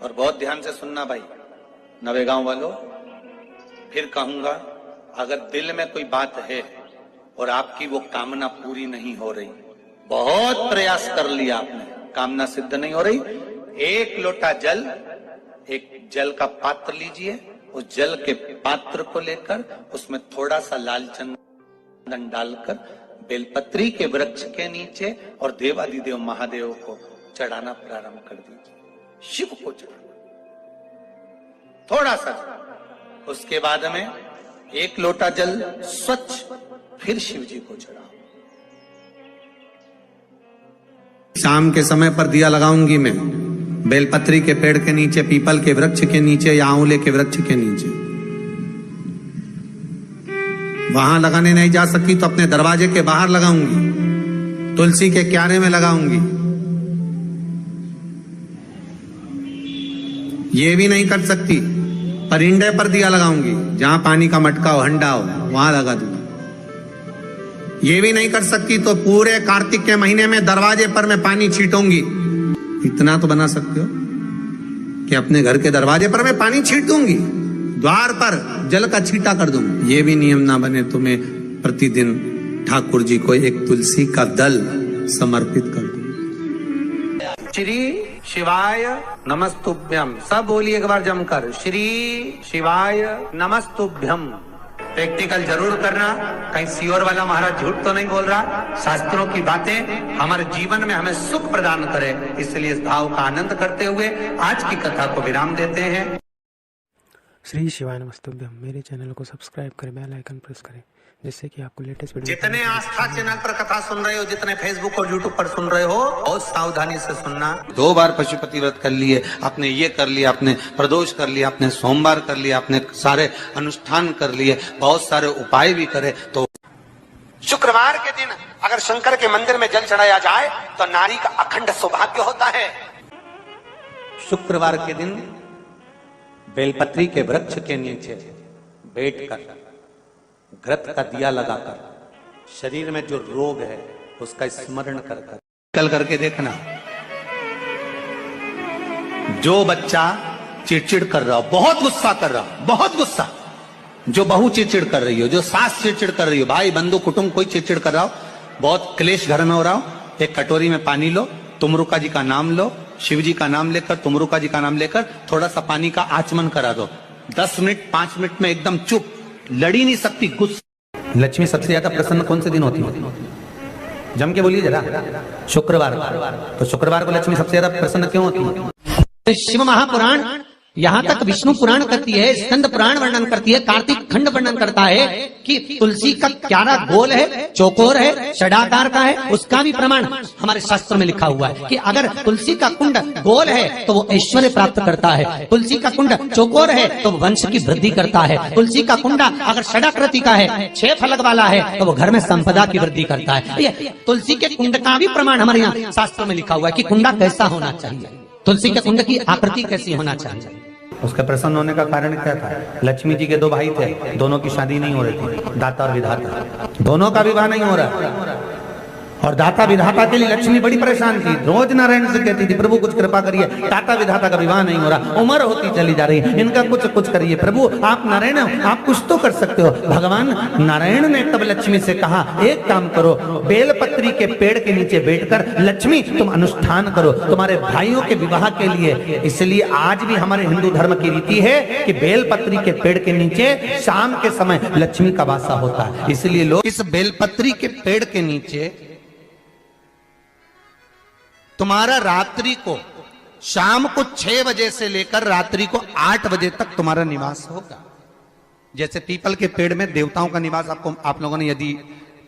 और बहुत ध्यान से सुनना भाई, नवेगांव वालों, फिर कहूंगा, अगर दिल में कोई बात है और आपकी वो कामना पूरी नहीं हो रही, बहुत प्रयास कर लिया आपने, कामना सिद्ध नहीं हो रही, 1 लोटा जल, एक जल का पात्र लीजिए, उस जल के पात्र को लेकर उसमें थोड़ा सा लाल चंदन डालकर बेलपत्री के वृक्ष के नीचे और देवादिदेव महादेव को चढ़ाना प्रारंभ कर दीजिए, शिव को चढ़ाना, थोड़ा सा उसके बाद में 1 लोटा जल स्वच्छ फिर शिव जी को चढ़ाओ। शाम के समय पर दिया लगाऊंगी मैं बेलपत्री के पेड़ के नीचे, पीपल के वृक्ष के नीचे या आंवले के वृक्ष के नीचे। वहां लगाने नहीं जा सकती तो अपने दरवाजे के बाहर लगाऊंगी, तुलसी के क्यारे में लगाऊंगी। ये भी नहीं कर सकती, परिंदे पर दिया लगाऊंगी, जहां पानी का मटका हो, हंडा हो, वहां लगा दूंगी। ये भी नहीं कर सकती तो पूरे कार्तिक के महीने में दरवाजे पर मैं पानी छीटूंगी। इतना तो बना सकते हो कि अपने घर के दरवाजे पर मैं पानी छीट दूंगी, द्वार पर जल का छींटा कर दूंगी। ये भी नियम ना बने तो मैं प्रतिदिन ठाकुर जी को एक तुलसी का दल समर्पित कर दूं। श्री शिवाय नमस्तुभ्यम। सब बोलिए एक बार जमकर, श्री शिवाय नमस्तुभ्यम। प्रैक्टिकल जरूर करना, कहीं सियोर वाला महाराज झूठ तो नहीं बोल रहा। शास्त्रों की बातें हमारे जीवन में हमें सुख प्रदान करे, इसलिए इस भाव का आनंद करते हुए आज की कथा को विराम देते हैं। श्री शिवाय नमस्तुभ्यम। मेरे चैनल को सब्सक्राइब करें, बेल आइकन प्रेस करें, जिससे कि आपको लेटेस्ट वीडियो। जितने आस्था चैनल पर कथा सुन रहे हो, जितने फेसबुक और यूट्यूब पर सुन रहे हो, बहुत सावधानी से सुनना। 2 बार पशुपति व्रत कर लिए, आपने ये कर लिया, आपने प्रदोष कर लिया, आपने सोमवार कर लिया, आपने सारे अनुष्ठान कर लिए, बहुत सारे उपाय भी करे, तो शुक्रवार के दिन अगर शंकर के मंदिर में जल चढ़ाया जाए तो नारी का अखंड सौभाग्य होता है। शुक्रवार के दिन बेलपत्री के वृक्ष के नीचे बैठकर घृत का दिया लगाकर शरीर में जो रोग है उसका स्मरण कर कल करके देखना। जो बच्चा चिड़चिड़ कर रहा हो, बहुत गुस्सा कर रहा हो, बहुत गुस्सा, जो बहू चिड़चिड़ कर रही हो, जो सास चिड़चिड़ कर रही हो, भाई बंधु कुटुंब कोई चिड़चिड़ कर रहा हो, बहुत क्लेश घर में हो रहा हो, एक कटोरी में पानी लो, तुमरुका जी का नाम लो, शिव जी का नाम लेकर, तुमरुका जी का नाम लेकर थोड़ा सा पानी का आचमन करा दो। 10 मिनट 5 मिनट में एकदम चुप, लड़ी नहीं सकती, गुस्सा। लक्ष्मी सबसे ज्यादा प्रसन्न कौन से दिन होती है? जम के बोलिए जरा। शुक्रवार। तो शुक्रवार को लक्ष्मी सबसे ज्यादा प्रसन्न क्यों होती है? शिव महापुराण यहाँ तक विष्णु पुराण करती है, स्कंद पुराण वर्णन करती है, कार्तिक खंड वर्णन करता है कि तुलसी का क्यारा गोल है, चौकोर है, षडाकार का है। उसका भी प्रमाण हमारे शास्त्र में लिखा हुआ है कि अगर तुलसी का कुंड गोल है तो वो ऐश्वर्य प्राप्त करता है, तुलसी का कुंड चौकोर है तो वंश की वृद्धि करता है, तुलसी का कुंडा अगर षडाकृति का है, 6 फलक वाला है तो वो घर में संपदा की वृद्धि करता है। ये तुलसी के कुंड का भी प्रमाण हमारे यहाँ शास्त्र में लिखा हुआ है कि कुंडा कैसा होना चाहिए, तुलसी के कुंड की आकृति कैसी होना चाहिए। उसके प्रसन्न होने का कारण क्या था? लक्ष्मी जी के 2 भाई थे, दोनों की शादी नहीं हो रही थी, दाता और विधाता, दोनों का विवाह नहीं हो रहा। और दाता विधाता के लिए लक्ष्मी बड़ी परेशान थी, रोज नारायण से कहती थी प्रभु कुछ कृपा करिए, दाता विधाता का विवाह नहीं हो रहा, उम्र होती चली जा रही है, इनका कुछ करिए प्रभु, आप नारायण आप कुछ तो कर सकते हो। भगवान नारायण ने तब लक्ष्मी से कहा एक काम करो, बेलपत्री के पेड़ के नीचे बैठकर लक्ष्मी तुम अनुष्ठान करो तुम्हारे भाइयों के विवाह के लिए। इसलिए आज भी हमारे हिंदू धर्म की रीति है कि बेलपत्री के पेड़ के नीचे शाम के समय लक्ष्मी का वासा होता है। इसलिए लोग इस बेलपत्री के पेड़ के नीचे तुम्हारा रात्रि को शाम को 6 बजे से लेकर रात्रि को 8 बजे तक तुम्हारा निवास होगा। जैसे पीपल के पेड़ में देवताओं का निवास आप लोगों ने यदि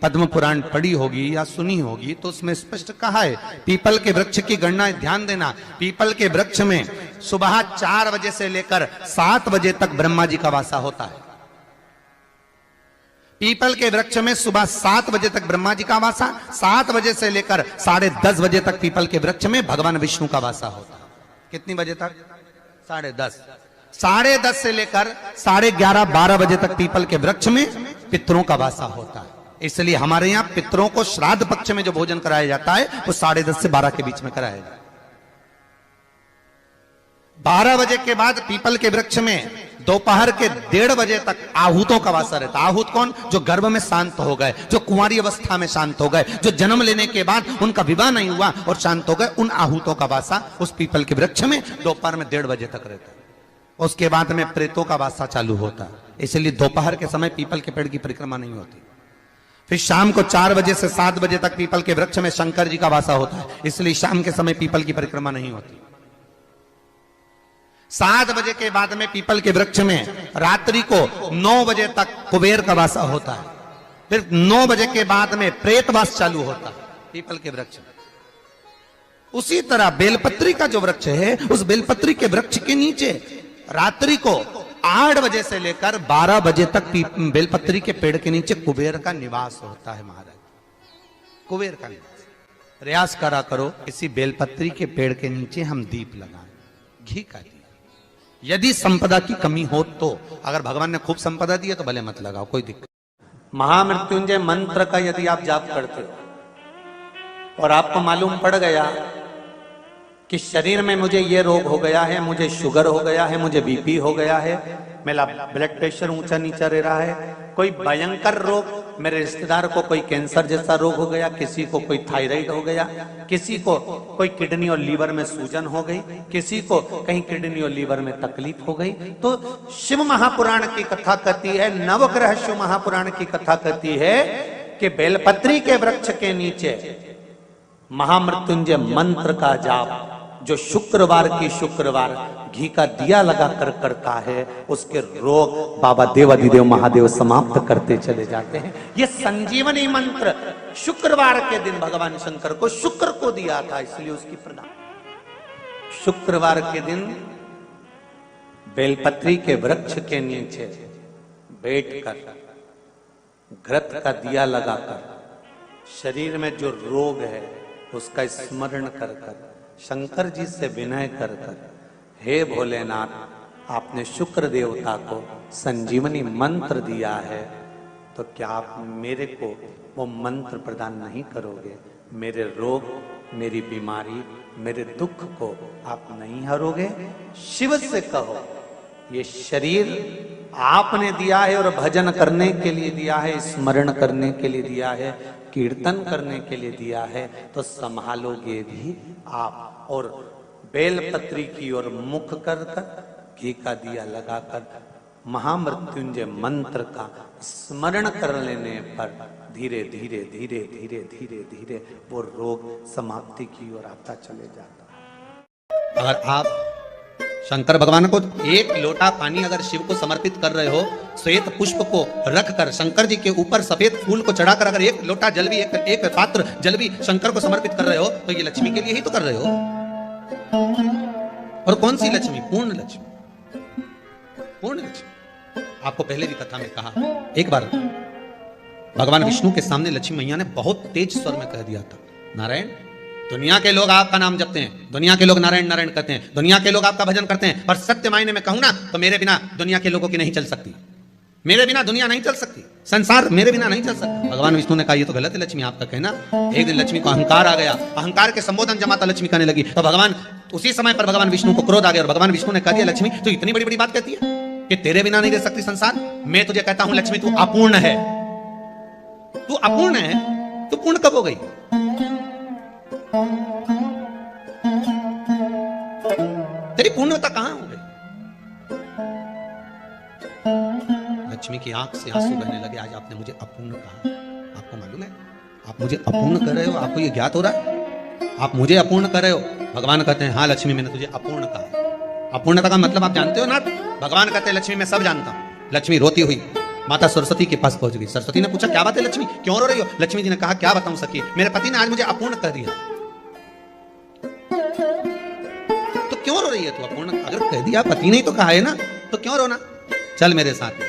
पद्म पुराण पढ़ी होगी या सुनी होगी तो उसमें स्पष्ट कहा है। पीपल के वृक्ष की गणना ध्यान देना, पीपल के वृक्ष में सुबह 4 बजे से लेकर 7 बजे तक ब्रह्मा जी का वासा होता है। पीपल के वृक्ष में सुबह 7 बजे तक ब्रह्मा जी का वासा, 7 बजे से लेकर 10:30 बजे तक पीपल के वृक्ष में भगवान विष्णु का वासा होता है। कितनी बजे तक? 10:30। 10:30 से लेकर 11:30 12 बजे तक पीपल के वृक्ष में पितरों का वासा होता है। इसलिए हमारे यहाँ पितरों को श्राद्ध पक्ष में जो भोजन कराया जाता है वो 10:30 से 12 के बीच में कराया जाता है। 12 बजे के बाद पीपल के वृक्ष में दोपहर के 1:30 बजे तक आहूतों का वासा रहता है। आहूत कौन? जो गर्भ में शांत हो गए, जो कुंवारी अवस्था में शांत हो गए, जो जन्म लेने के बाद उनका विवाह नहीं हुआ और शांत हो गए, उन आहूतों का वासा उस पीपल के वृक्ष में दोपहर में 1:30 बजे तक रहता है। उसके बाद में प्रेतों का वासा चालू होता है। इसलिए दोपहर के समय पीपल के पेड़ की परिक्रमा नहीं होती। फिर शाम को 4 बजे से 7 बजे तक पीपल के वृक्ष में शंकर जी का वासा होता है। इसलिए शाम के समय पीपल की परिक्रमा नहीं होती। 7 बजे के बाद में पीपल के वृक्ष में रात्रि को 9 बजे तक कुबेर का वास होता है, फिर 9 बजे के बाद में प्रेतवास चालू होता है पीपल के वृक्ष में। उसी तरह बेलपत्री का जो वृक्ष है, उस बेलपत्री के वृक्ष के नीचे रात्रि को 8 बजे से लेकर 12 बजे तक बेलपत्री के पेड़ के नीचे कुबेर का निवास होता है महाराज, कुबेर का निवास। प्रयास करा करो इसी बेलपत्री के पेड़ के नीचे हम दीप लगाएं, घी का दिया। यदि संपदा की कमी हो तो, अगर भगवान ने खूब संपदा दी है तो भले मत लगाओ, कोई दिक्कत। महामृत्युंजय मंत्र का यदि आप जाप करते हो और आपको मालूम पड़ गया कि शरीर में मुझे ये रोग हो गया है, मुझे शुगर हो गया है, मुझे बीपी हो गया है, मेरा ब्लड प्रेशर ऊंचा नीचा रह रहा है, कोई भयंकर रोग, मेरे रिश्तेदार को कोई कैंसर जैसा रोग हो गया, किसी को कोई थायराइड हो गया, किसी को कोई किडनी और लीवर में सूजन हो गई, किसी को कहीं किडनी और लीवर में तकलीफ हो गई, तो शिव महापुराण की कथा कहती है, नवग्रह शिव महापुराण की कथा कहती है कि बेलपत्री के वृक्ष के नीचे महामृत्युंजय मंत्र का जाप जो शुक्रवार की शुक्रवार घी का दिया लगा कर करता है, उसके रोग बाबा देवाधिदेव महादेव समाप्त करते चले जाते हैं। ये संजीवनी मंत्र शुक्रवार के दिन भगवान शंकर को शुक्र को दिया था, इसलिए उसकी प्रदान। शुक्रवार के दिन बेलपत्री के वृक्ष के नीचे बैठकर घृत का दिया लगाकर शरीर में जो रोग है उसका स्मरण कर कर शंकर जी से विनय कर कर, हे भोलेनाथ, आपने शुक्र देवता को संजीवनी मंत्र दिया है, तो क्या आप मेरे को वो मंत्र प्रदान नहीं करोगे? मेरे रोग, मेरी बीमारी, मेरे दुख को आप नहीं हरोगे? शिव से कहो, ये शरीर आपने दिया है और भजन करने के लिए दिया है, स्मरण करने के लिए दिया है, कीर्तन करने के लिए दिया है, तो संभालोगे भी आप। और बेलपत्री की ओर मुख कर कर घी का दिया लगाकर महामृत्युंजय मंत्र का स्मरण कर लेने पर धीरे धीरे धीरे धीरे धीरे धीरे वो रोग समाप्ति की ओर आता चले जाता। अगर आप शंकर भगवान को एक लोटा पानी अगर शिव को समर्पित कर रहे हो, श्वेत पुष्प को रखकर शंकर जी के ऊपर सफेद फूल को चढ़ाकर अगर एक लोटा जल भी, एक पात्र जल भी शंकर को समर्पित कर रहे हो, तो ये लक्ष्मी के लिए ही तो कर रहे हो। और कौन सी लक्ष्मी? पूर्ण लक्ष्मी, पूर्ण लक्ष्मी। आपको पहले भी कथा में कहा, एक बार भगवान विष्णु के सामने लक्ष्मी मैया ने बहुत तेज स्वर में कह दिया था, नारायण, दुनिया के लोग आपका नाम जपते हैं, दुनिया के लोग नारायण नारायण कहते हैं, दुनिया के लोग आपका भजन करते हैं, पर सत्य मायने में कहूं ना तो मेरे बिना दुनिया के लोगों की नहीं चल सकती, मेरे बिना दुनिया नहीं चल सकती, संसार मेरे बिना नहीं चल सकता। भगवान विष्णु ने कहा ये तो गलत है लक्ष्मी आपका कहना। एक दिन लक्ष्मी को अहंकार आ गया, अहंकार के संबोधन जमाता लक्ष्मी कहने लगी, तो भगवान उसी समय पर भगवान विष्णु को क्रोध आ गया और भगवान विष्णु ने कह दिया, लक्ष्मी तू इतनी बड़ी बड़ी बात कहती है कि तेरे बिना नहीं रह सकती संसार? मैं तुझे कहता हूं लक्ष्मी, तू अपूर्ण है, तू अपूर्ण है, तू पूर्ण कब हो गई? तेरी पूर्णता कहां हो गई? लक्ष्मी की आंख से आंसू बहने लगे, आज आपने मुझे अपूर्ण कहा। आपको मालूम है आप मुझे अपूर्ण कर रहे हो? आपको ये ज्ञात हो रहा है आप मुझे अपूर्ण कर रहे हो? भगवान कहते हैं हाँ लक्ष्मी मैंने तुझे अपूर्ण कहा। अपूर्णता का मतलब आप जानते हो ना? भगवान कहते हैं लक्ष्मी मैं सब जानता हूं। लक्ष्मी रोती हुई माता सरस्वती के पास पहुंच गई। सरस्वती ने पूछा क्या बात है लक्ष्मी, क्यों रो रही हो? लक्ष्मी जी ने कहा क्या बताऊं सखी, मेरे पति ने आज मुझे अपूर्ण कर दिया। तो क्यों रो रही है तू? अपूर्ण अगर कह दिया, पति ने ही तो कहा है ना, तो क्यों रोना? चल मेरे साथ में।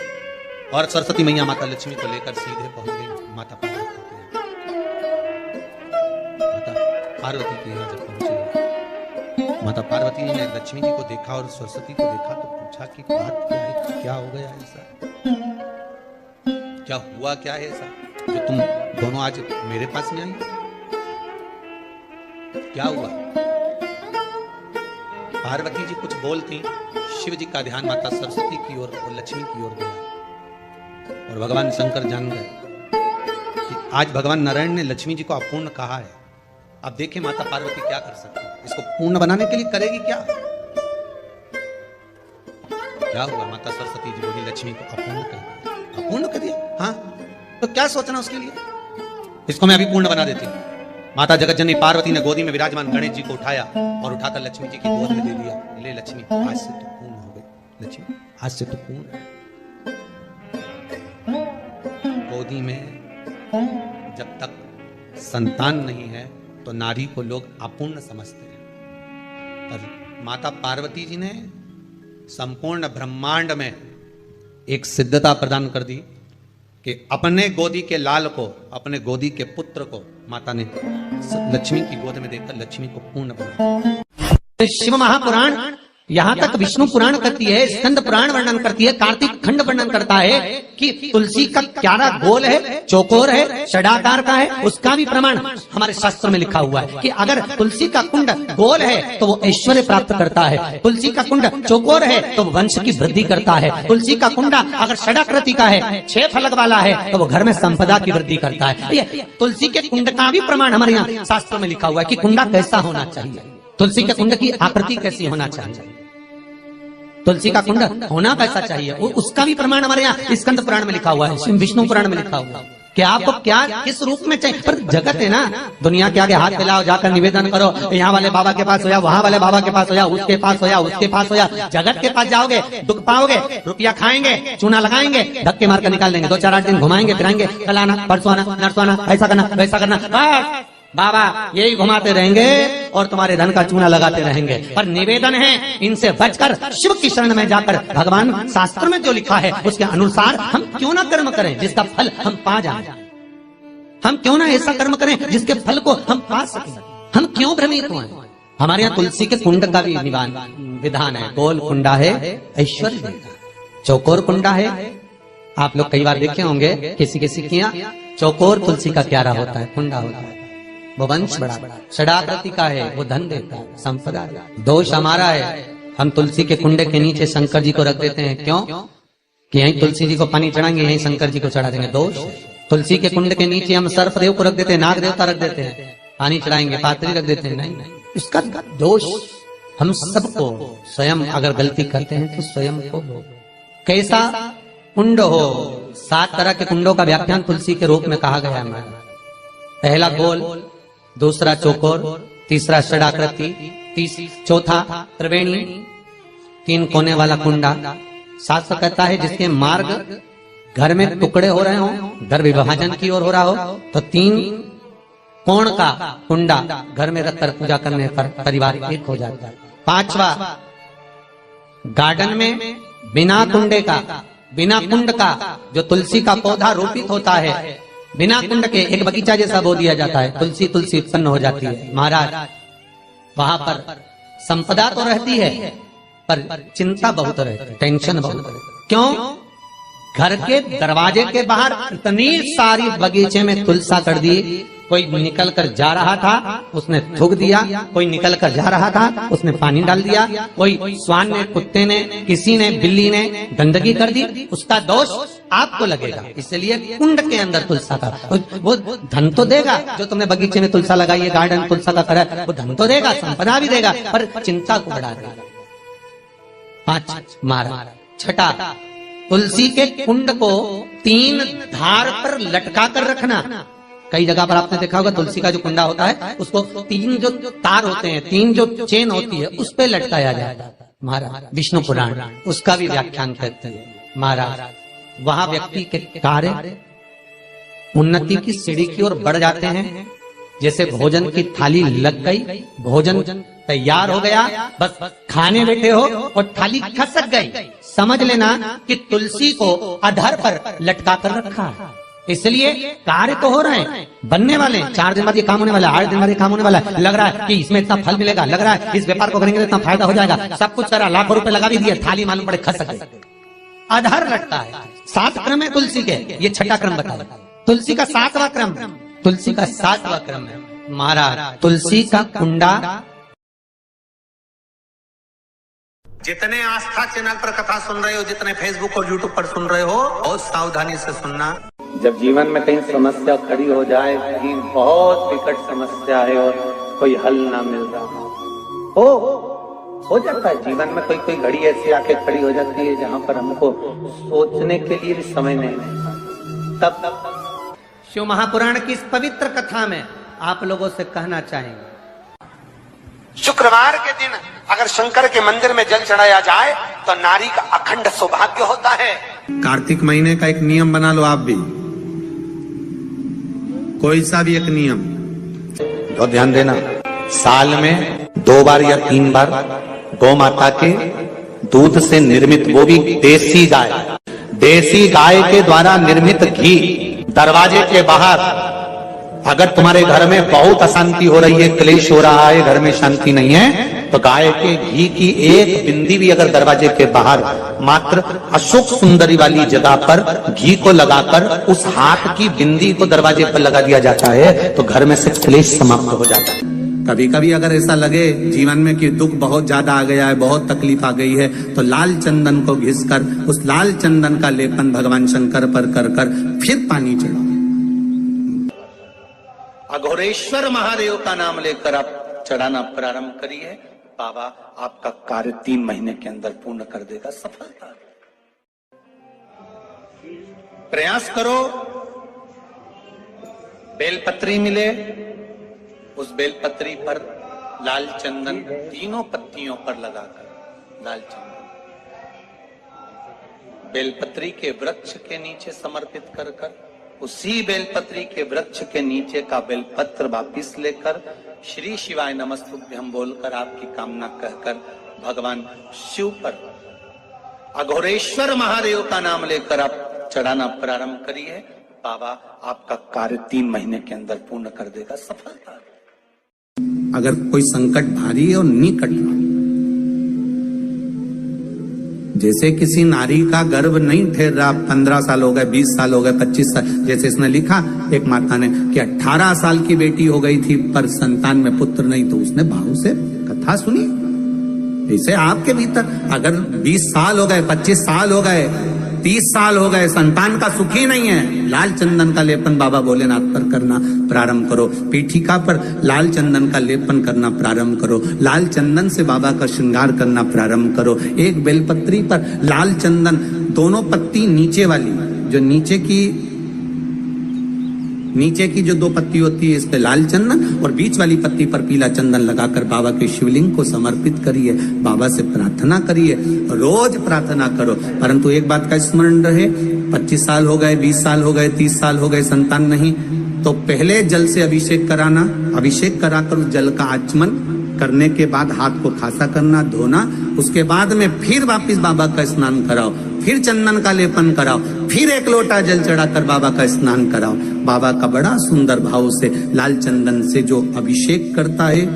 और सरस्वती मैया माता लक्ष्मी को लेकर सीधे पहुंच गई माता पार्वती के यहाँ। माता पार्वती के यहाँ जब पहुंची, माता पार्वती ने लक्ष्मी जी को देखा और सरस्वती को देखा तो पूछा कि बात क्या है, क्या हो गया ऐसा, क्या हुआ, क्या है ऐसा जो तुम दोनों आज मेरे पास में आई? क्या हुआ? पार्वती जी कुछ बोलती, शिव जी का ध्यान माता सरस्वती की ओर और लक्ष्मी की ओर गया और भगवान शंकर जान गए कि आज भगवान नारायण ने लक्ष्मी जी को अपूर्ण कहा है। अब देखिए माता पार्वती क्या कर सकती है, इसको पूर्ण बनाने के लिए करेगी क्या? क्या हुआ? माता सरस्वती जी बोली लक्ष्मी को अपूर्ण कर दिया। अपूर्ण कर दिया? हाँ, तो क्या सोचना उसके लिए, इसको मैं अभी पूर्ण बना देती हूँ। माता जगतजननी पार्वती ने गोदी में विराजमान गणेश जी को उठाया और उठाकर लक्ष्मी जी की गोद में दे दिया। ले लक्ष्मी, आज से तो पूर्ण हो गई। लक्ष्मी, आज से तो पूर्ण। गोदी में जब तक संतान नहीं है तो नारी को लोग अपूर्ण समझते हैं, पर माता पार्वती जी ने संपूर्ण ब्रह्मांड में एक सिद्धता प्रदान कर दी कि अपने गोदी के लाल को, अपने गोदी के पुत्र को माता ने लक्ष्मी की गोद में देकर लक्ष्मी को पूर्ण बनाया। शिव महापुराण यहाँ तक विष्णु पुराण करती है, स्कंद पुराण वर्णन करती है, कार्तिक खंड वर्णन करता है कि तुलसी का क्यारा गोल है, चौकोर है, षडाकार का है। उसका भी प्रमाण हमारे शास्त्र में लिखा हुआ है कि अगर तुलसी का कुंड गोल है तो वो ऐश्वर्य प्राप्त करता है, तुलसी का कुंड चौकोर है तो वंश की वृद्धि करता है, तुलसी का कुंडा अगर षडाकृति का है, 6 फलक वाला है तो वो घर में संपदा की वृद्धि करता है। ये तुलसी के कुंड का भी प्रमाण हमारे यहाँ शास्त्र में लिखा हुआ है कि कुंडा कैसा होना चाहिए, तुलसी के कुंड की आकृति कैसी होना चाहिए, तुलसी का कुंड होना कैसा चाहिए, उसका भी प्रमाण हमारे यहाँ स्कंद पुराण में लिखा हुआ है, विष्णु पुराण में लिखा हुआ है कि आपको क्या किस रूप में चाहिए। पर जगत है ना, दुनिया के आगे हाथ फैलाओ, जाकर निवेदन करो, यहाँ वाले बाबा के पास हो या वहाँ वाले बाबा के पास हो या उसके पास हो या उसके पास हो या जगत के पास जाओगे, दुख पाओगे, रुपया खाएंगे, चूना लगाएंगे, धक्के मारकर निकाल देंगे, 2-4-8 दिन घुमाएंगे फिराएंगे, कल आना परसों आना नरसों आना, ऐसा करना वैसा करना, बस बाबा यही घुमाते रहेंगे और तुम्हारे धन का चूना लगाते रहेंगे। पर निवेदन है इनसे बचकर शिव की शरण में जाकर भगवान शास्त्र में जो लिखा है उसके अनुसार हम क्यों ना कर्म करें जिसका फल हम पा जाएं। हम क्यों ना ऐसा कर्म करें जिसके फल को हम पा सकें। हम क्यों भ्रमित हुए। हमारे यहाँ तुलसी के कुंड का भी विधान है। गोल कुंडा है ऐश्वर्य देगा, चौकोर कुंडा है। आप लोग कई बार देखे होंगे किसी किसी के यहाँ चौकोर तुलसी का क्यारा होता है, कुंडा होता है, वो वंश बड़ा, षडाकृति का है, वो धन देता है, संपदा। दोष हमारा है, हम तुलसी के कुंडे के नीचे शंकर जी को रख देते हैं। क्यों? कि यहीं तुलसी जी को पानी चढ़ाएंगे, यहीं शंकर जी को चढ़ा देंगे। दोष। तुलसी के कुंड के नीचे हम सर्पदेव को रख देते हैं, नाग देवता रख देते हैं, पानी चढ़ाएंगे, पात्री रख देते हैं। नहीं, इसका दोष हम सबको स्वयं अगर गलती करते हैं तो स्वयं को। कैसा कुंड हो, 7 तरह के कुंडों का व्याख्यान तुलसी के रूप में कहा गया है। पहला गोल, दूसरा चौकोर, तीसरा षडाकृति, चौथा त्रिवेणी, 3 कोने वाला कुंडा। शास्त्र कहता है जिसके मार्ग घर में टुकड़े हो रहे हो, घर विभाजन की ओर हो रहा हो, तो 3 कोण का कुंडा घर में रखकर पूजा करने पर परिवार एक हो जाता है। 5वां, गार्डन में बिना कुंडे का, बिना कुंड का जो तुलसी का पौधा रोपित होता है, बिना कुंड के एक बगीचा जैसा बो दिया जाता है, तुलसी तुलसी उत्पन्न हो जाती है। महाराज वहां पर संपदा तो रहती है पर चिंता बहुत रहती है, टेंशन बहुत रहती। क्यों? घर के दरवाजे के बाहर इतनी सारी बगीचे में तुलसा कर दी। कोई निकल कर जा रहा था उसने थूक दिया, कोई निकल कर जा रहा था उसने पानी डाल दिया, कोई श्वान ने, कुत्ते ने, किसी ने, बिल्ली ने गंदगी कर दी, उसका दोष आपको लगेगा। इसलिए कुंड के अंदर तुलसा का वो धन तो देगा, जो तुमने बगीचे में तुलसा लगाई है, गार्डन तुलसा का करा, वो धन तो देगा, संपदा भी देगा, पर चिंता को बढ़ा देगा। 5 मारा। 6, तुलसी के कुंड को 3 धार पर लटका कर रखना। कई जगह पर आपने देखा होगा तुलसी का जो कुंडा होता है उसको 3 जो तार होते हैं, 3 जो चेन होती है, उस पे लटकाया जाता है। महाराज विष्णु पुराण उसका भी व्याख्यान करते हैं। महाराज वहां व्यक्ति के कार्य उन्नति की सीढ़ी की ओर बढ़ जाते हैं। जैसे भोजन की थाली लग गई, भोजन तैयार हो गया, बस खाने बैठे हो और थाली खसक गई, समझ लेना कि तुलसी को अधर पर लटका कर रखा है। इसलिए कार्य तो हो रहे हैं, बनने वाले, 4 दिन बाद ये काम होने वाला है, 8 दिन बाद ये काम होने वाला है, लग रहा है कि इसमें इतना फल मिलेगा, लग रहा है इस व्यापार को करेंगे तो इतना फायदा हो जाएगा, सब कुछ करा, लाखों रुपए लगा भी दिए, थाली मालूम पड़े खसक गई, अधर लटका है। 7 क्रम है तुलसी के, ये 6ठा क्रम बताया। तुलसी का 7वां क्रम, तुलसी का 7वां क्रम है। महाराज तुलसी का कुंडा। जितने आस्था चैनल पर कथा सुन रहे हो, जितने फेसबुक और यूट्यूब पर सुन रहे हो, बहुत सावधानी से सुनना। जब जीवन में कहीं समस्या खड़ी हो जाए, कहीं बहुत विकट समस्या है और कोई हल ना मिल रहा हो जाता है जीवन में, कोई घड़ी ऐसी आके खड़ी हो जाती है जहां पर हमको सोचने के लिए भी समय नहीं मिलता। तब शिव महापुराण की इस पवित्र कथा में आप लोगों से कहना चाहेंगे। शुक्रवार के दिन अगर शंकर के मंदिर में जल चढ़ाया जाए तो नारी का अखंड सौभाग्य होता है। कार्तिक महीने का एक नियम बना लो आप भी, कोई सा भी एक नियम। और ध्यान देना, साल में 2 बार या 3 बार गौ माता के दूध से निर्मित, वो भी देसी गाय के द्वारा निर्मित घी, दरवाजे के बाहर अगर तुम्हारे घर में बहुत अशांति हो रही है, क्लेश हो रहा है, घर में शांति नहीं है, तो गाय के घी की एक बिंदी भी अगर दरवाजे के बाहर मात्र अशोक सुंदरी वाली जगह पर घी को लगाकर उस हाथ की बिंदी को दरवाजे पर लगा दिया जाता है तो घर में से क्लेश समाप्त हो जाता है। कभी कभी अगर ऐसा लगे जीवन में कि दुख बहुत ज्यादा आ गया है, बहुत तकलीफ आ गई है, तो लाल चंदन को घिसकर उस लाल चंदन का लेपन भगवान शंकर पर कर फिर पानी चढ़ाओ। अघोरेश्वर महादेव का नाम लेकर आप चढ़ाना प्रारंभ करिए, बाबा आपका कार्य 3 महीने के अंदर पूर्ण कर देगा। सफलता प्रयास करो, बेलपत्री मिले, उस बेलपत्री पर लाल चंदन 3 पत्तियों पर लगाकर लाल चंदन बेलपत्री के वृक्ष के नीचे समर्पित कर उसी बेलपत्री के वृक्ष के नीचे का बेलपत्र वापिस लेकर श्री शिवाय नमस्तुभ्यं बोलकर आपकी कामना कहकर भगवान शिव पर अघोरेश्वर महादेव का नाम लेकर आप चढ़ाना प्रारंभ करिए, बाबा आपका कार्य 3 महीने के अंदर पूर्ण कर देगा। सफलता अगर कोई संकट भारी है और निकट रहा, जैसे किसी नारी का गर्भ नहीं ठहर रहा, 15 साल हो गए, 20 साल हो गए, 25 साल, जैसे इसने लिखा एक माता ने कि 18 साल की बेटी हो गई थी पर संतान में पुत्र नहीं, तो उसने भाव से कथा सुनी। ऐसे आपके भीतर अगर 20 साल हो गए, 25 साल हो गए, 30 साल हो गए, संतान का सुख ही नहीं है, लाल चंदन का लेपन बाबा भोलेनाथ पर करना प्रारंभ करो। पीठिका पर लाल चंदन का लेपन करना प्रारंभ करो, लाल चंदन से बाबा का श्रृंगार करना प्रारंभ करो। एक बेलपत्री पर लाल चंदन, दोनों पत्ती नीचे वाली, जो नीचे की जो 2 पत्ती होती है इस पे लाल चंदन, और बीच वाली पत्ती पर पीला चंदन लगाकर बाबा के शिवलिंग को समर्पित करिए, बाबा से प्रार्थना करिए, रोज प्रार्थना करो। परंतु एक बात का स्मरण रहे, 25 साल हो गए, 20 साल हो गए, 30 साल हो गए, संतान नहीं, तो पहले जल से अभिषेक कराना, अभिषेक कराकर उस जल का आचमन करने के बाद हाथ को खासा करना, धोना, उसके बाद में फिर वापिस बाबा का स्नान कराओ, फिर चंदन का लेपन कराओ, फिर 1 लोटा जल चढ़ाकर बाबा का स्नान कराओ। बाबा का बड़ा सुंदर भाव से लाल चंदन से जो अभिषेक करता है,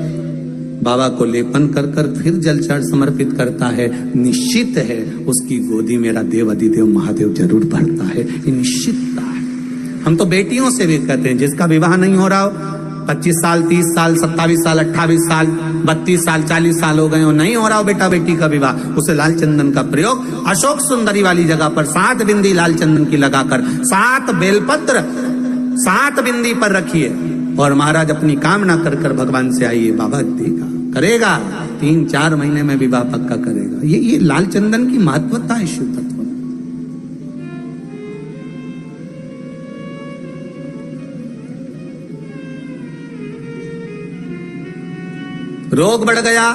बाबा को लेपन कर फिर जल चढ़ समर्पित करता है, निश्चित है उसकी गोदी मेरा देव अधिदेव महादेव जरूर भरता है, ये निश्चितता है। हम तो बेटियों से भी कहते हैं, जिसका विवाह नहीं हो रहा हो, 25 साल, 30 साल, 27 साल, 28 साल, 32 साल, 40 साल हो गए हो, नहीं हो रहा हो बेटा बेटी का विवाह, उसे लाल चंदन का प्रयोग अशोक सुंदरी वाली जगह पर 7 बिंदी लाल चंदन की लगाकर 7 बेलपत्र 7 बिंदी पर रखिए और महाराज अपनी कामना कर भगवान से आइए, बाबा देगा, करेगा, 3-4 महीने में विवाह पक्का करेगा। ये लाल चंदन की महत्वता है शिव तत्व। रोग बढ़ गया,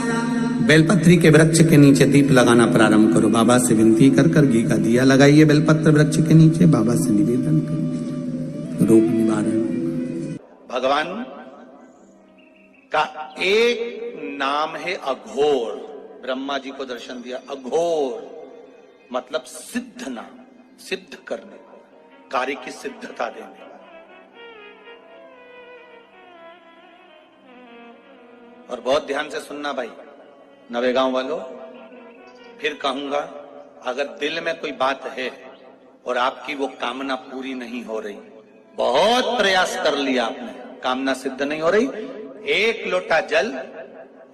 बेलपत्री के वृक्ष के नीचे दीप लगाना प्रारंभ करो, बाबा से विनती कर घी का दिया लगाइए बेलपत्र वृक्ष के नीचे, बाबा से निवेदन करिए, रोग निवारण। भगवान का एक नाम है अघोर, ब्रह्मा जी को दर्शन दिया, अघोर मतलब सिद्ध नाम, सिद्ध करने, कार्य की सिद्धता देने। और बहुत ध्यान से सुनना भाई, नवेगांव वालों, फिर कहूंगा, अगर दिल में कोई बात है और आपकी वो कामना पूरी नहीं हो रही, बहुत प्रयास कर लिया आपने, कामना सिद्ध नहीं हो रही, 1 लोटा जल,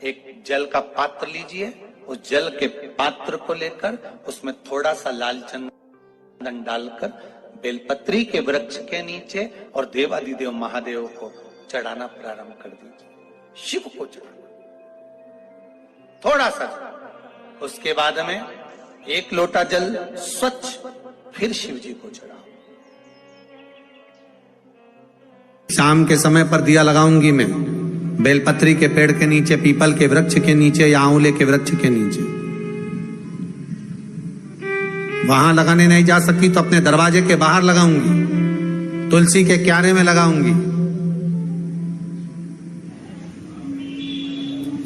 एक जल का पात्र लीजिए, उस जल के पात्र को लेकर उसमें थोड़ा सा लाल चंदन डालकर बेलपत्री के वृक्ष के नीचे और देवाधिदेव महादेव को चढ़ाना प्रारंभ कर दीजिए, शिव को चढ़ाना थोड़ा सा। उसके बाद में 1 लोटा जल स्वच्छ फिर शिव जी को चढ़ाओ। शाम के समय पर दिया लगाऊंगी मैं बेलपत्री के पेड़ के नीचे, पीपल के वृक्ष के नीचे या आंवले के वृक्ष के नीचे। वहां लगाने नहीं जा सकी तो अपने दरवाजे के बाहर लगाऊंगी, तुलसी के क्यारे में लगाऊंगी।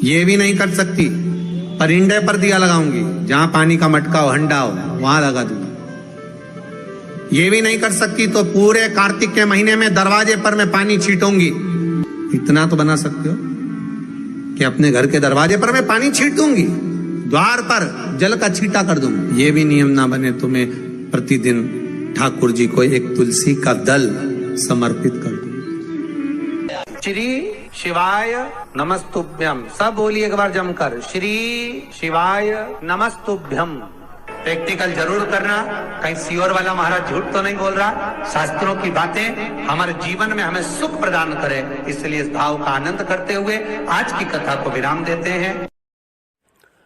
ये भी नहीं कर सकती, परिंदे पर दिया लगाऊंगी, जहां पानी का मटका हो, हंडा हो, वहां लगा दूंगी। ये भी नहीं कर सकती तो पूरे कार्तिक के महीने में दरवाजे पर मैं पानी छीटूंगी। इतना तो बना सकते हो कि अपने घर के दरवाजे पर मैं पानी छीट दूंगी, द्वार पर जल का छींटा कर दूंगी। ये भी नियम ना बने तो मैं प्रतिदिन ठाकुर जी को एक तुलसी का दल समर्पित कर दूं। श्री शिवाय नमस्तुभ्यम, सब बोलिए एक बार जमकर, श्री शिवाय नमस्तुभ्यम। प्रैक्टिकल जरूर करना, कहीं सियोर वाला महाराज झूठ तो नहीं बोल रहा। शास्त्रों की बातें हमारे जीवन में हमें सुख प्रदान करे, इसलिए इस भाव का आनंद करते हुए आज की कथा को विराम देते हैं।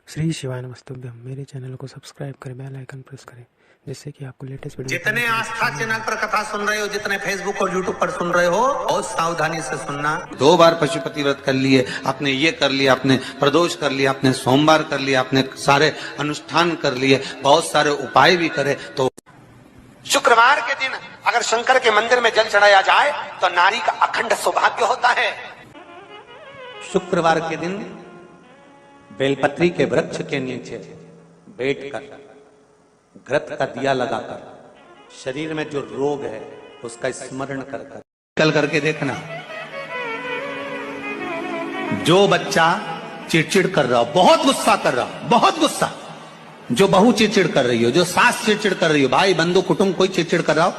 श्री शिवाय नमस्तुभ्यम। मेरे चैनल को सब्सक्राइब करें, बेल आइकन प्रेस करें, जिससे कि आपको लेटेस्ट वीडियो। जितने आस्था चैनल पर कथा सुन रहे हो, जितने फेसबुक और यूट्यूब पर सुन रहे हो, बहुत सावधानी से सुनना। 2 बार पशुपति व्रत कर लिए, आपने ये कर लिया, आपने प्रदोष कर लिया, आपने सोमवार कर लिया, आपने सारे अनुष्ठान कर लिए, बहुत सारे उपाय भी करे, तो शुक्रवार के दिन अगर शंकर के मंदिर में जल चढ़ाया जाए तो नारी का अखंड सौभाग्य होता है। शुक्रवार के दिन बेलपत्री के वृक्ष के नीचे बैठकर घृत का दिया लगाकर शरीर में जो रोग है उसका स्मरण कर कल करके देखना। जो बच्चा चिड़चिड़ कर रहा हो, बहुत गुस्सा कर रहा हो, बहुत गुस्सा, जो बहू चिड़चिड़ कर रही हो, जो सास चिड़चिड़ कर रही हो, भाई बंधु कुटुंब कोई चिड़चिड़ कर रहा हो,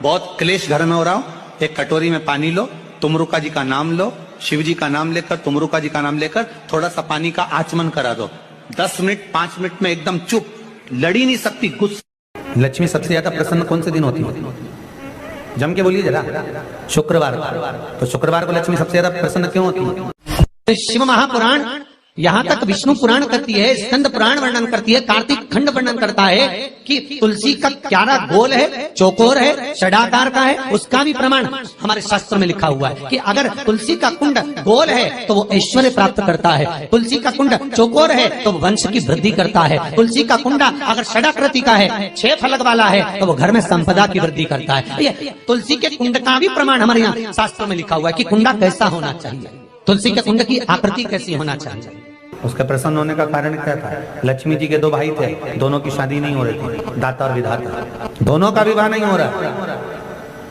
बहुत क्लेश घर में हो रहा हो, एक कटोरी में पानी लो, तुमरुका जी का नाम लो, शिव जी का नाम लेकर, तुमरुका जी का नाम लेकर थोड़ा सा पानी का आचमन करा दो। 10 मिनट 5 मिनट में एकदम चुप, लड़ी नहीं सकती, गुस्सा। लक्ष्मी सबसे ज्यादा प्रसन्न कौन से दिन होती है? जम के बोलिए जरा। शुक्रवार। तो शुक्रवार को लक्ष्मी सबसे ज्यादा प्रसन्न क्यों होती है? शिव महापुराण यहाँ तक विष्णु पुराण करती है, स्कंद पुराण वर्णन करती है, कार्तिक खंड वर्णन करता है कि तुलसी का क्यारा गोल है, चौकोर है, षडाकार का है। उसका भी प्रमाण हमारे शास्त्र में लिखा हुआ है कि अगर तुलसी का कुंड गोल है तो वो ऐश्वर्य प्राप्त करता है, तुलसी का कुंड चौकोर है तो वो वंश की वृद्धि करता है, तुलसी का कुंडा अगर षडाकृति का है, 6 फलक वाला है, तो वो घर में संपदा की वृद्धि करता है। तुलसी के कुंड का भी प्रमाण हमारे यहाँ शास्त्र में लिखा हुआ है कि कुंडा कैसा होना चाहिए, तुलसी के कुंड की आकृति कैसी होना चाहिए। उसके प्रसन्न होने का कारण क्या था? लक्ष्मी जी के 2 भाई थे, दोनों की शादी नहीं हो रही थी, दाता और विधाता, दोनों का विवाह नहीं हो रहा।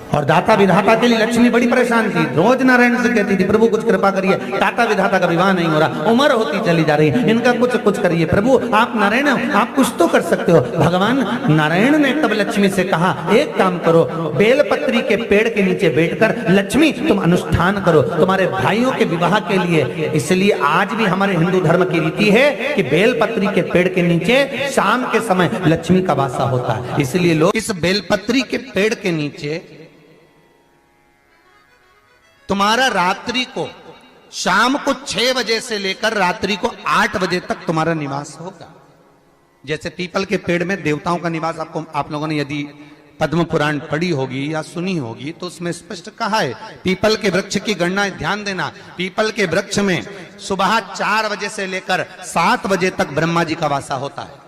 और दाता विधाता के लिए लक्ष्मी बड़ी परेशान थी, रोज नारायण से कहती थी प्रभु कुछ कृपा करिए, दाता विधाता का विवाह नहीं हो रहा, उम्र होती चली जा रही है, इनका कुछ करिए प्रभु, आप नारायण हो, आप कुछ तो कर सकते हो। भगवान नारायण ने तब लक्ष्मी से कहा एक काम करो, बेलपत्री के पेड़ के नीचे बैठकर लक्ष्मी तुम अनुष्ठान करो तुम्हारे भाइयों के विवाह के लिए। इसलिए आज भी हमारे हिंदू धर्म की रीति है कि बेलपत्री के पेड़ के नीचे शाम के समय लक्ष्मी का वासा होता है। इसलिए लोग इस बेलपत्री के पेड़ के नीचे तुम्हारा रात्रि को, शाम को 6 बजे से लेकर रात्रि को 8 बजे तक तुम्हारा निवास होगा। जैसे पीपल के पेड़ में देवताओं का निवास, आपको आप लोगों ने यदि पद्म पुराण पढ़ी होगी या सुनी होगी तो उसमें स्पष्ट कहा है। पीपल के वृक्ष की गणना ध्यान देना, पीपल के वृक्ष में सुबह 4 बजे से लेकर 7 बजे तक ब्रह्मा जी का वासा होता है।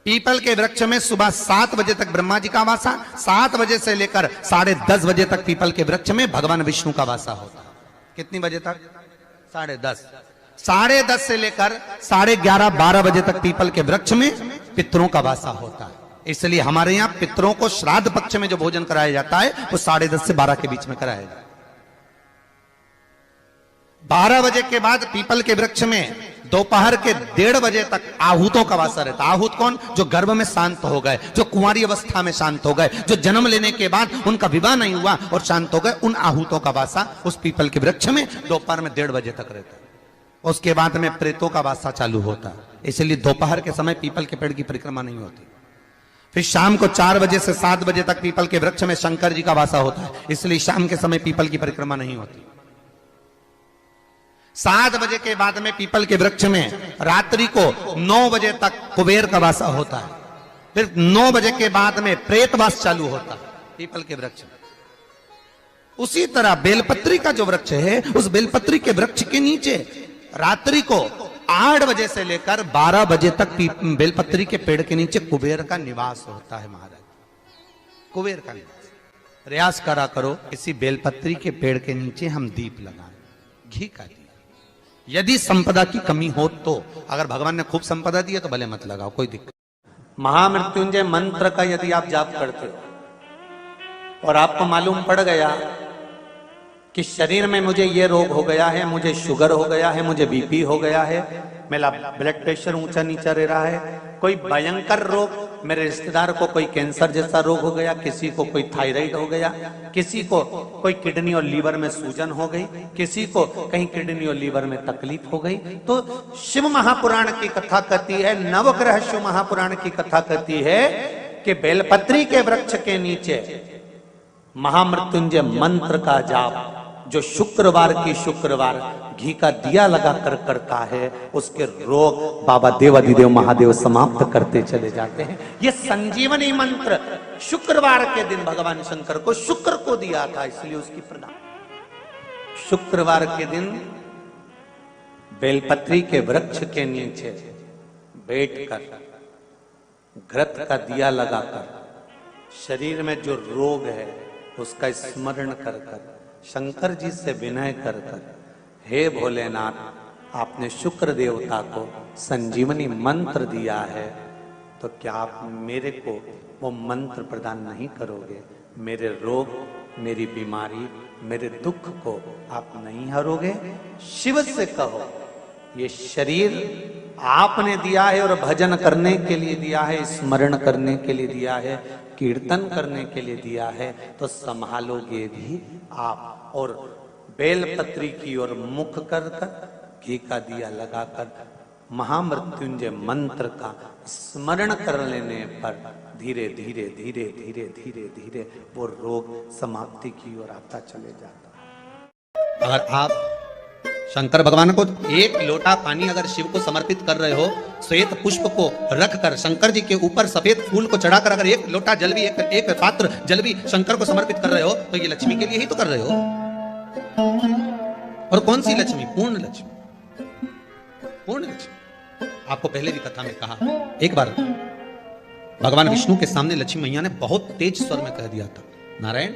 पीपल के वृक्ष में सुबह 7 बजे तक ब्रह्मा जी का वासा, 7 बजे से लेकर 10:30 बजे तक पीपल के वृक्ष में भगवान विष्णु का वासा होता है। कितनी बजे तक? 10:30। 10:30 से लेकर 11:30 12 बजे तक पीपल के वृक्ष में पितरों का वासा होता है। इसलिए हमारे यहाँ पितरों को श्राद्ध पक्ष में जो भोजन कराया जाता है वो 10:30 से 12 के बीच में कराया जाता है। 12 बजे के बाद पीपल के वृक्ष में दोपहर के 1:30 बजे तक आहूतों का वासा रहता है। आहूत कौन? जो गर्भ में शांत हो गए, जो कुंवारी अवस्था में शांत हो गए, जो जन्म लेने के बाद उनका विवाह नहीं हुआ और शांत हो गए, उन आहूतों का वासा उस पीपल के वृक्ष में दोपहर में 1:30 बजे तक रहता है। उसके बाद में प्रेतों का वासा चालू होता है। इसलिए दोपहर के समय पीपल के पेड़ की परिक्रमा नहीं होती। फिर शाम को 4 बजे से 7 बजे तक पीपल के वृक्ष में शंकर जी का वासा होता है। इसलिए शाम के समय पीपल की परिक्रमा नहीं होती। 7 बजे के बाद में पीपल के वृक्ष में रात्रि को 9 बजे तक कुबेर का वासा होता है। फिर 9 बजे के बाद में प्रेतवास चालू होता है पीपल के वृक्ष में। उसी तरह बेलपत्री का जो वृक्ष है, उस बेलपत्री के वृक्ष के नीचे रात्रि को 8 बजे से लेकर 12 बजे तक बेलपत्री के पेड़ के नीचे कुबेर का निवास होता है महाराज, कुबेर का निवास। प्रयास करा करो इसी बेलपत्री के पेड़ के नीचे हम दीप लगाएं, घी का दीप। यदि संपदा की कमी हो तो, अगर भगवान ने खूब संपदा दी है तो भले मत लगाओ, कोई दिक्कत। महामृत्युंजय मंत्र का यदि आप जाप करते हो और आपको मालूम पड़ गया कि शरीर में मुझे ये रोग हो गया है, मुझे शुगर हो गया है, मुझे बीपी हो गया है, मेरा ब्लड प्रेशर ऊंचा नीचा रह रहा है, कोई भयंकर रोग, मेरे रिश्तेदार को कोई कैंसर जैसा रोग हो गया, किसी को कोई थायराइड हो गया, किसी को कोई किडनी और लीवर में सूजन हो गई, किसी को कहीं किडनी और लीवर में तकलीफ हो गई, तो शिव महापुराण की कथा कहती है, नवग्रह शिव महापुराण की कथा कहती है कि बेलपत्री के वृक्ष के नीचे महामृत्युंजय मंत्र का जाप जो शुक्रवार की शुक्रवार घी का दिया लगा कर करता है, उसके रोग बाबा देवाधिदेव महादेव समाप्त करते चले जाते हैं। ये संजीवनी मंत्र शुक्रवार के दिन भगवान शंकर को शुक्र को दिया था, इसलिए उसकी प्रदान। शुक्रवार के दिन बेलपत्री के वृक्ष के नीचे बैठकर घृत का दिया लगाकर शरीर में जो रोग है उसका स्मरण कर कर शंकर जी से विनय कर कर, हे भोलेनाथ, आपने शुक्र देवता को संजीवनी मंत्र दिया है, तो क्या आप मेरे को वो मंत्र प्रदान नहीं करोगे? मेरे रोग, मेरी बीमारी, मेरे दुख को आप नहीं हरोगे? शिव से कहो, ये शरीर आपने दिया है और भजन करने के लिए दिया है, स्मरण करने के लिए दिया है, कीर्तन करने के लिए दिया है, तो संभालोगे भी आप। और बेलपत्री की ओर मुख कर कर घी का दिया लगाकर महामृत्युंजय मंत्र का स्मरण कर लेने पर धीरे धीरे धीरे धीरे धीरे धीरे वो रोग समाप्ति की ओर आता चले जाता है। अगर आप शंकर भगवान को एक लोटा पानी अगर शिव को समर्पित कर रहे हो, श्वेत पुष्प को रख कर शंकर जी के ऊपर सफेद फूल को चढ़ाकर अगर एक लोटा जल भी, एक पात्र जल भी शंकर को समर्पित कर रहे हो, तो ये लक्ष्मी के लिए ही तो कर रहे हो। और कौन सी लक्ष्मी? पूर्ण लक्ष्मी, पूर्ण लक्ष्मी। आपको पहले भी कथा में कहा, एक बार भगवान विष्णु के सामने लक्ष्मी मैया ने बहुत तेज स्वर में कह दिया था, नारायण,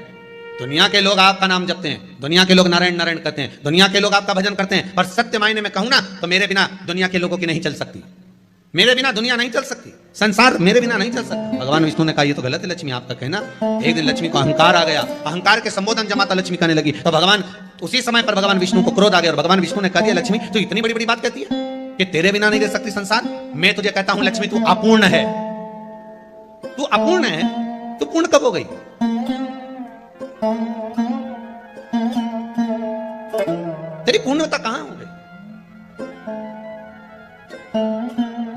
दुनिया के लोग आपका नाम जपते हैं, दुनिया के लोग नारायण नारायण कहते हैं, दुनिया के लोग आपका भजन करते हैं, पर सत्य मायने में कहूं ना तो मेरे बिना दुनिया के लोगों की नहीं चल सकती, मेरे बिना दुनिया नहीं चल सकती, संसार मेरे बिना नहीं चल सकता। भगवान विष्णु ने कहा ये तो गलत है लक्ष्मी आपका कहना। एक दिन लक्ष्मी को अहंकार आ गया, अहंकार के संबोधन जमाता लक्ष्मी कहने लगी, तो भगवान उसी समय पर भगवान विष्णु को क्रोध आ गया और भगवान विष्णु ने कह दिया, लक्ष्मी तू इतनी बड़ी बड़ी बात कहती है कि तेरे बिना नहीं रह सकती संसार? मैं तुझे कहता हूं लक्ष्मी तू अपूर्ण है, तू अपूर्ण है, तू पूर्ण कब हो गई? तेरी पूर्णता कहां हो गई?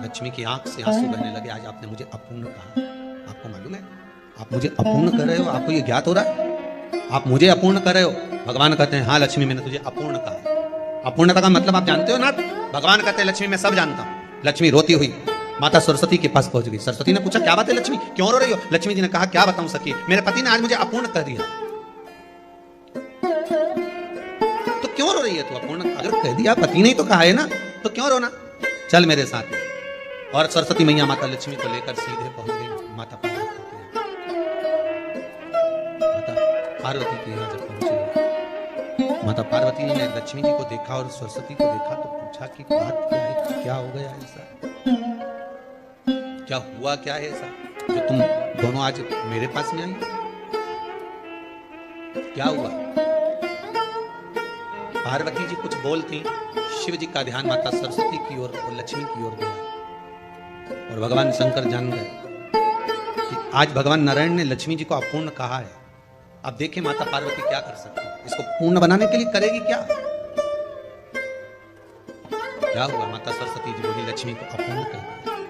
लक्ष्मी की आंख से आंसू बहने लगे, आज आपने मुझे अपूर्ण कहा। आपको मालूम है आप मुझे अपूर्ण कर रहे हो? आपको ये ज्ञात हो रहा है आप मुझे अपूर्ण कर रहे हो? भगवान कहते हैं हाँ लक्ष्मी मैंने तुझे अपूर्ण कहा। अपूर्णता का मतलब आप जानते हो ना? भगवान कहते हैं लक्ष्मी मैं सब जानता हूं। लक्ष्मी रोती हुई माता सरस्वती के पास पहुंच गई। सरस्वती ने पूछा क्या बात है लक्ष्मी, क्यों रो रही हो? लक्ष्मी जी ने कहा क्या बताऊं सखी, मेरे पति ने आज मुझे अपूर्ण कर दिया। तो क्यों रो रही है तू? अपूर्ण अगर कह दिया, पति ने तो कहा है ना, तो क्यों रोना? चल मेरे साथ। और सरस्वती मैया माता लक्ष्मी को लेकर सीधे पहुंच गई माता पार्वती के यहाँ। माता पार्वती के यहाँ जब पहुंची, माता पार्वती ने लक्ष्मी जी को देखा और सरस्वती को देखा तो पूछा कि बात क्या है, क्या हो गया ऐसा, क्या हुआ, क्या है ऐसा जो तुम दोनों आज मेरे पास में आई? क्या हुआ? पार्वती जी कुछ बोलती, शिव जी का ध्यान माता सरस्वती की ओर और लक्ष्मी की ओर गया और भगवान शंकर जान गए कि आज भगवान नारायण ने लक्ष्मी जी को अपूर्ण कहा है। अब देखें माता पार्वती क्या कर सकती है, इसको पूर्ण बनाने के लिए करेगी क्या? क्या हुआ? माता सरस्वती जी बोली लक्ष्मी को अपूर्ण कर दिया।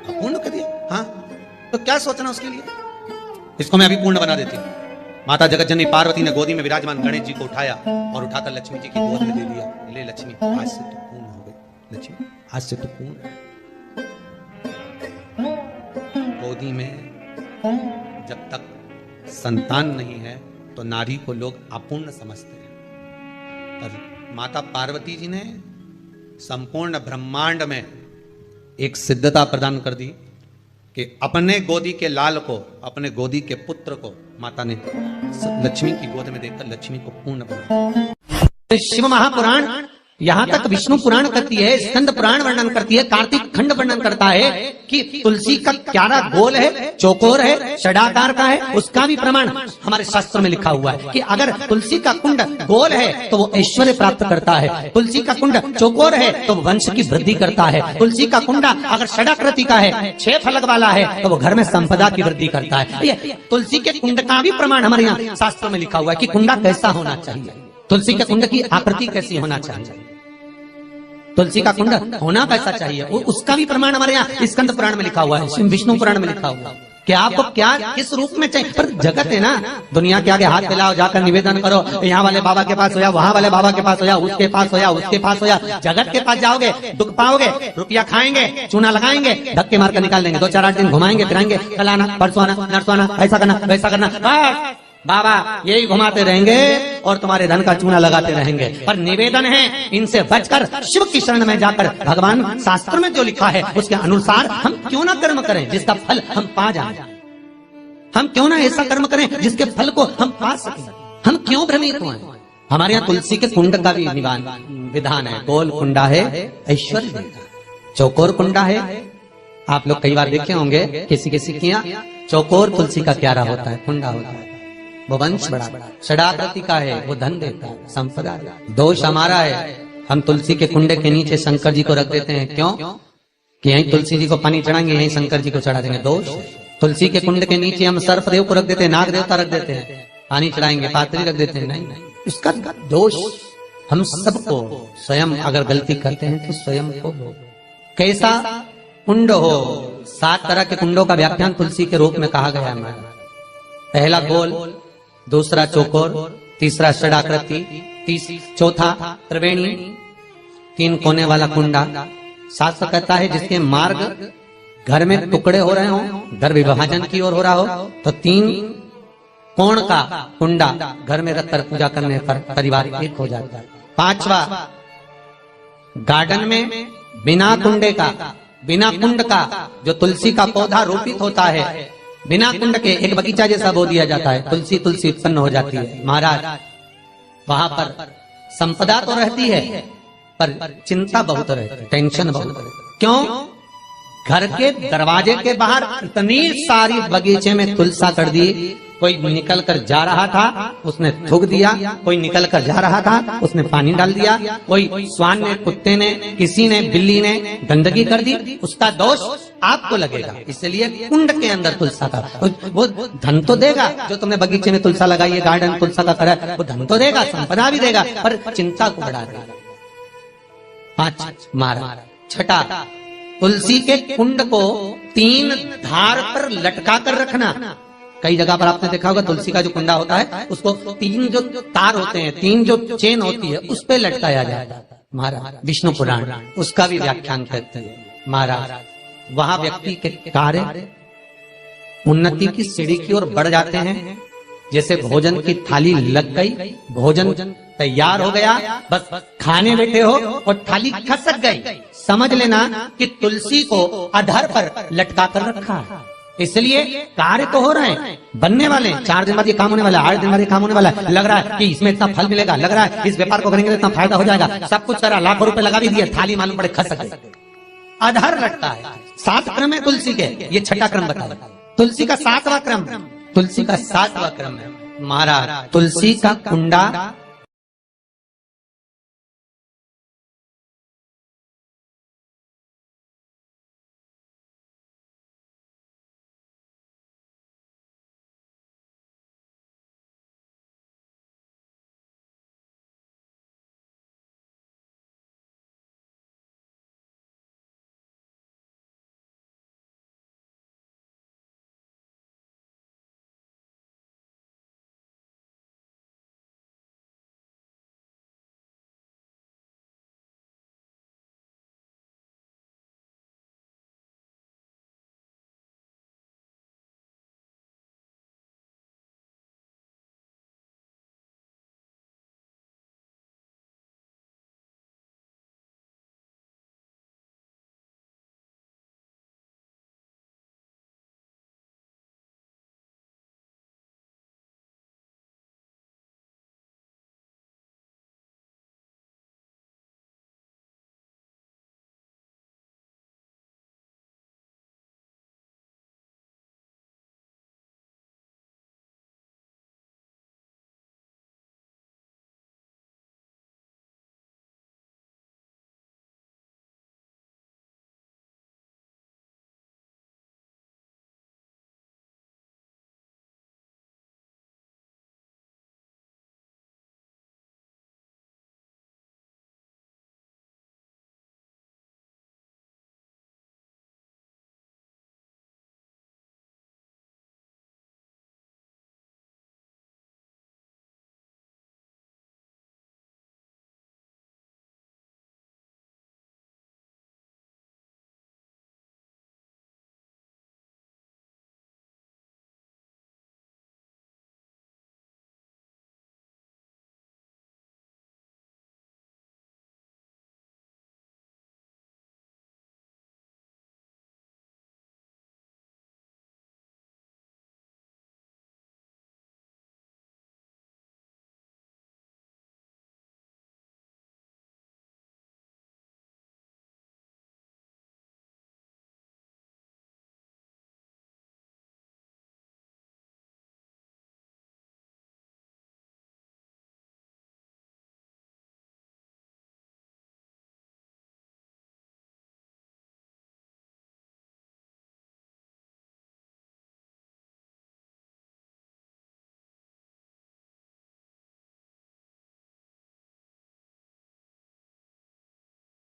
अपूर्ण कर दिया? हाँ, तो क्या सोचना उसके लिए, इसको मैं अभी पूर्ण बना देती हूँ। माता जगत जननी पार्वती ने गोदी में विराजमान गणेश जी को उठाया और उठाकर लक्ष्मी जी की गोद में दे दिया। ले लक्ष्मी, आज से तो पूर्ण हो गई। लक्ष्मी आज से तो पूर्ण। गोदी में जब तक संतान नहीं है तो नारी को लोग अपूर्ण समझते हैं। पर माता पार्वती जी ने संपूर्ण ब्रह्मांड में एक सिद्धता प्रदान कर दी कि अपने गोदी के लाल को, अपने गोदी के पुत्र को माता ने लक्ष्मी की गोद में देकर लक्ष्मी को पूर्ण बनाया। शिव महापुराण यहाँ तक विष्णु पुराण करती है, स्कंद पुराण वर्णन करती है, कार्तिक खंड वर्णन करता है कि तुलसी का क्यारा गोल है, चौकोर है, षडाकार का है। उसका भी प्रमाण हमारे शास्त्र में लिखा हुआ है कि अगर तुलसी का कुंड गोल है तो वो ऐश्वर्य प्राप्त करता है, तुलसी का कुंड चौकोर है तो वो वंश की वृद्धि करता है, तुलसी का कुंडा अगर षडाकृति का है, 6 फलक वाला है तो वो घर में संपदा की वृद्धि करता है। ये तुलसी के कुंड का भी प्रमाण हमारे यहाँ शास्त्र में लिखा हुआ है कि कुंडा कैसा होना चाहिए, तुलसी के कुंड की आकृति कैसी होना चाहिए, तुलसी का कुंड होना कैसा चाहिए, उसका भी प्रमाण हमारे यहाँ स्कंद पुराण में लिखा हुआ है, विष्णु पुराण में लिखा हुआ है कि आपको क्या किस रूप में चाहिए। पर जगत है ना, दुनिया के आगे हाथ फैलाओ, जाकर निवेदन करो, यहाँ वाले बाबा के पास हो या वहाँ वाले बाबा के पास हो या उसके पास हो या उसके पास हो या जगत के पास जाओगे दुख पाओगे, रुपया खाएंगे, चूना लगाएंगे, धक्के मार कर निकाल देंगे, 2-4-8 दिन घुमाएंगे फिराएंगे, कल आना परसों आना नरसों आना, ऐसा करना वैसा करना, बस बाबा यही घुमाते रहेंगे और तुम्हारे धन का चूना लगाते रहेंगे। पर निवेदन है इनसे बचकर शिव की शरण में जाकर भगवान शास्त्र में जो लिखा है उसके अनुसार हम क्यों ना कर्म करें जिसका फल हम पा जाए, हम क्यों ना ऐसा कर्म करें जिसके फल को हम पा सकें, हम क्यों भ्रमित हुए। हमारे यहाँ तुलसी के कुंड का भी विधान है, गोल कुंडा है ऐश्वर्य देता, चौकोर कुंडा है। आप लोग कई बार देखे होंगे किसी किसी के यहाँ चौकोर तुलसी का क्यारा होता है, कुंडा होता है, वो वंश बड़ा, षडाकृति का है, वो धन देता है, संपदा। दोष हमारा है, हम तुलसी के कुंडे के नीचे शंकर जी को रख देते हैं, क्यों कि यहीं तुलसी जी को पानी चढ़ाएंगे, यहीं शंकर जी को चढ़ा देंगे। दोष तुलसी के कुंड के नीचे हम सर्पदेव को रख देते हैं, नाग देवता रख देते हैं, पानी चढ़ाएंगे, पात्री रख देते हैं, नहीं, इसका दोष हम सबको स्वयं अगर गलती करते हैं तो स्वयं को। कैसा कुंड हो, 7 तरह के कुंडों का व्याख्यान तुलसी के रूप में कहा गया है। पहला गोल, दूसरा चौकोर, तीसरा षडाकृति, चौथा त्रिवेणी, 3 कोने वाला कुंडा। शास्त्र कहता है जिसके मार्ग घर में टुकड़े हो रहे हो, घर विभाजन की ओर हो रहा हो, तो 3 कोण का कुंडा घर में रखकर पूजा करने पर परिवार एक हो जाता है। 5वां, गार्डन में बिना कुंडे का, बिना कुंड का जो तुलसी का पौधा रोपित होता है, बिना कुंड के एक बगीचा जैसा बो दिया जाता है, तुलसी तुलसी उत्पन्न हो जाती है। महाराज वहां पर संपदा तो रहती है पर चिंता बहुत रहती है, टेंशन बहुत रहती है। क्यों? घर के दरवाजे के बाहर इतनी सारी बगीचे में तुलसा कर दी, कोई निकल कर जा रहा था उसने थूक दिया, कोई निकल कर जा रहा था उसने पानी डाल दिया, कोई स्वान ने, कुत्ते ने, किसी ने, बिल्ली ने गंदगी कर दी, उसका दोष आपको लगेगा। इसलिए कुंड के अंदर तुलसा का वो धन तो देगा, जो तुमने बगीचे में तुलसा लगाई है, गार्डन तुलसा का करा, वो धन तो देगा, संपदा भी देगा, पर चिंता को बढ़ा देगा। 5 मारा। छठा, तुलसी के कुंड को 3 धार पर लटका कर रखना। कई जगह पर आपने देखा होगा तुलसी का जो कुंडा होता है उसको 3 जो तार होते हैं, 3 जो चेन होती है उस पे लटकाया जाता है। महाराज विष्णु पुराण उसका भी व्याख्यान करते हैं। महाराज वहां व्यक्ति के कार्य उन्नति की सीढ़ी की ओर बढ़ जाते हैं। जैसे भोजन की थाली लग गई, भोजन तैयार हो गया, बस खाने बैठे हो और थाली खसक गई, समझ लेना कि तुलसी को अधर पर लटका कर रखा है। इसलिए कार्य तो हो रहे हैं, बनने वाले, 4 दिन बाद ये काम होने वाला है, 8 दिन बाद ये काम होने वाला है, लग रहा है कि इसमें इतना फल मिलेगा, लग रहा है इस व्यापार को करेंगे तो इतना फायदा हो जाएगा, सब कुछ करा, लाखों रुपए लगा भी दिए, थाली मालूम पड़े खसक गई, अधर लटका है। 7 क्रम है तुलसी के, ये 6ठा क्रम बताया। तुलसी का 7वां क्रम, तुलसी का 7वां क्रम है। महाराज तुलसी का कुंडा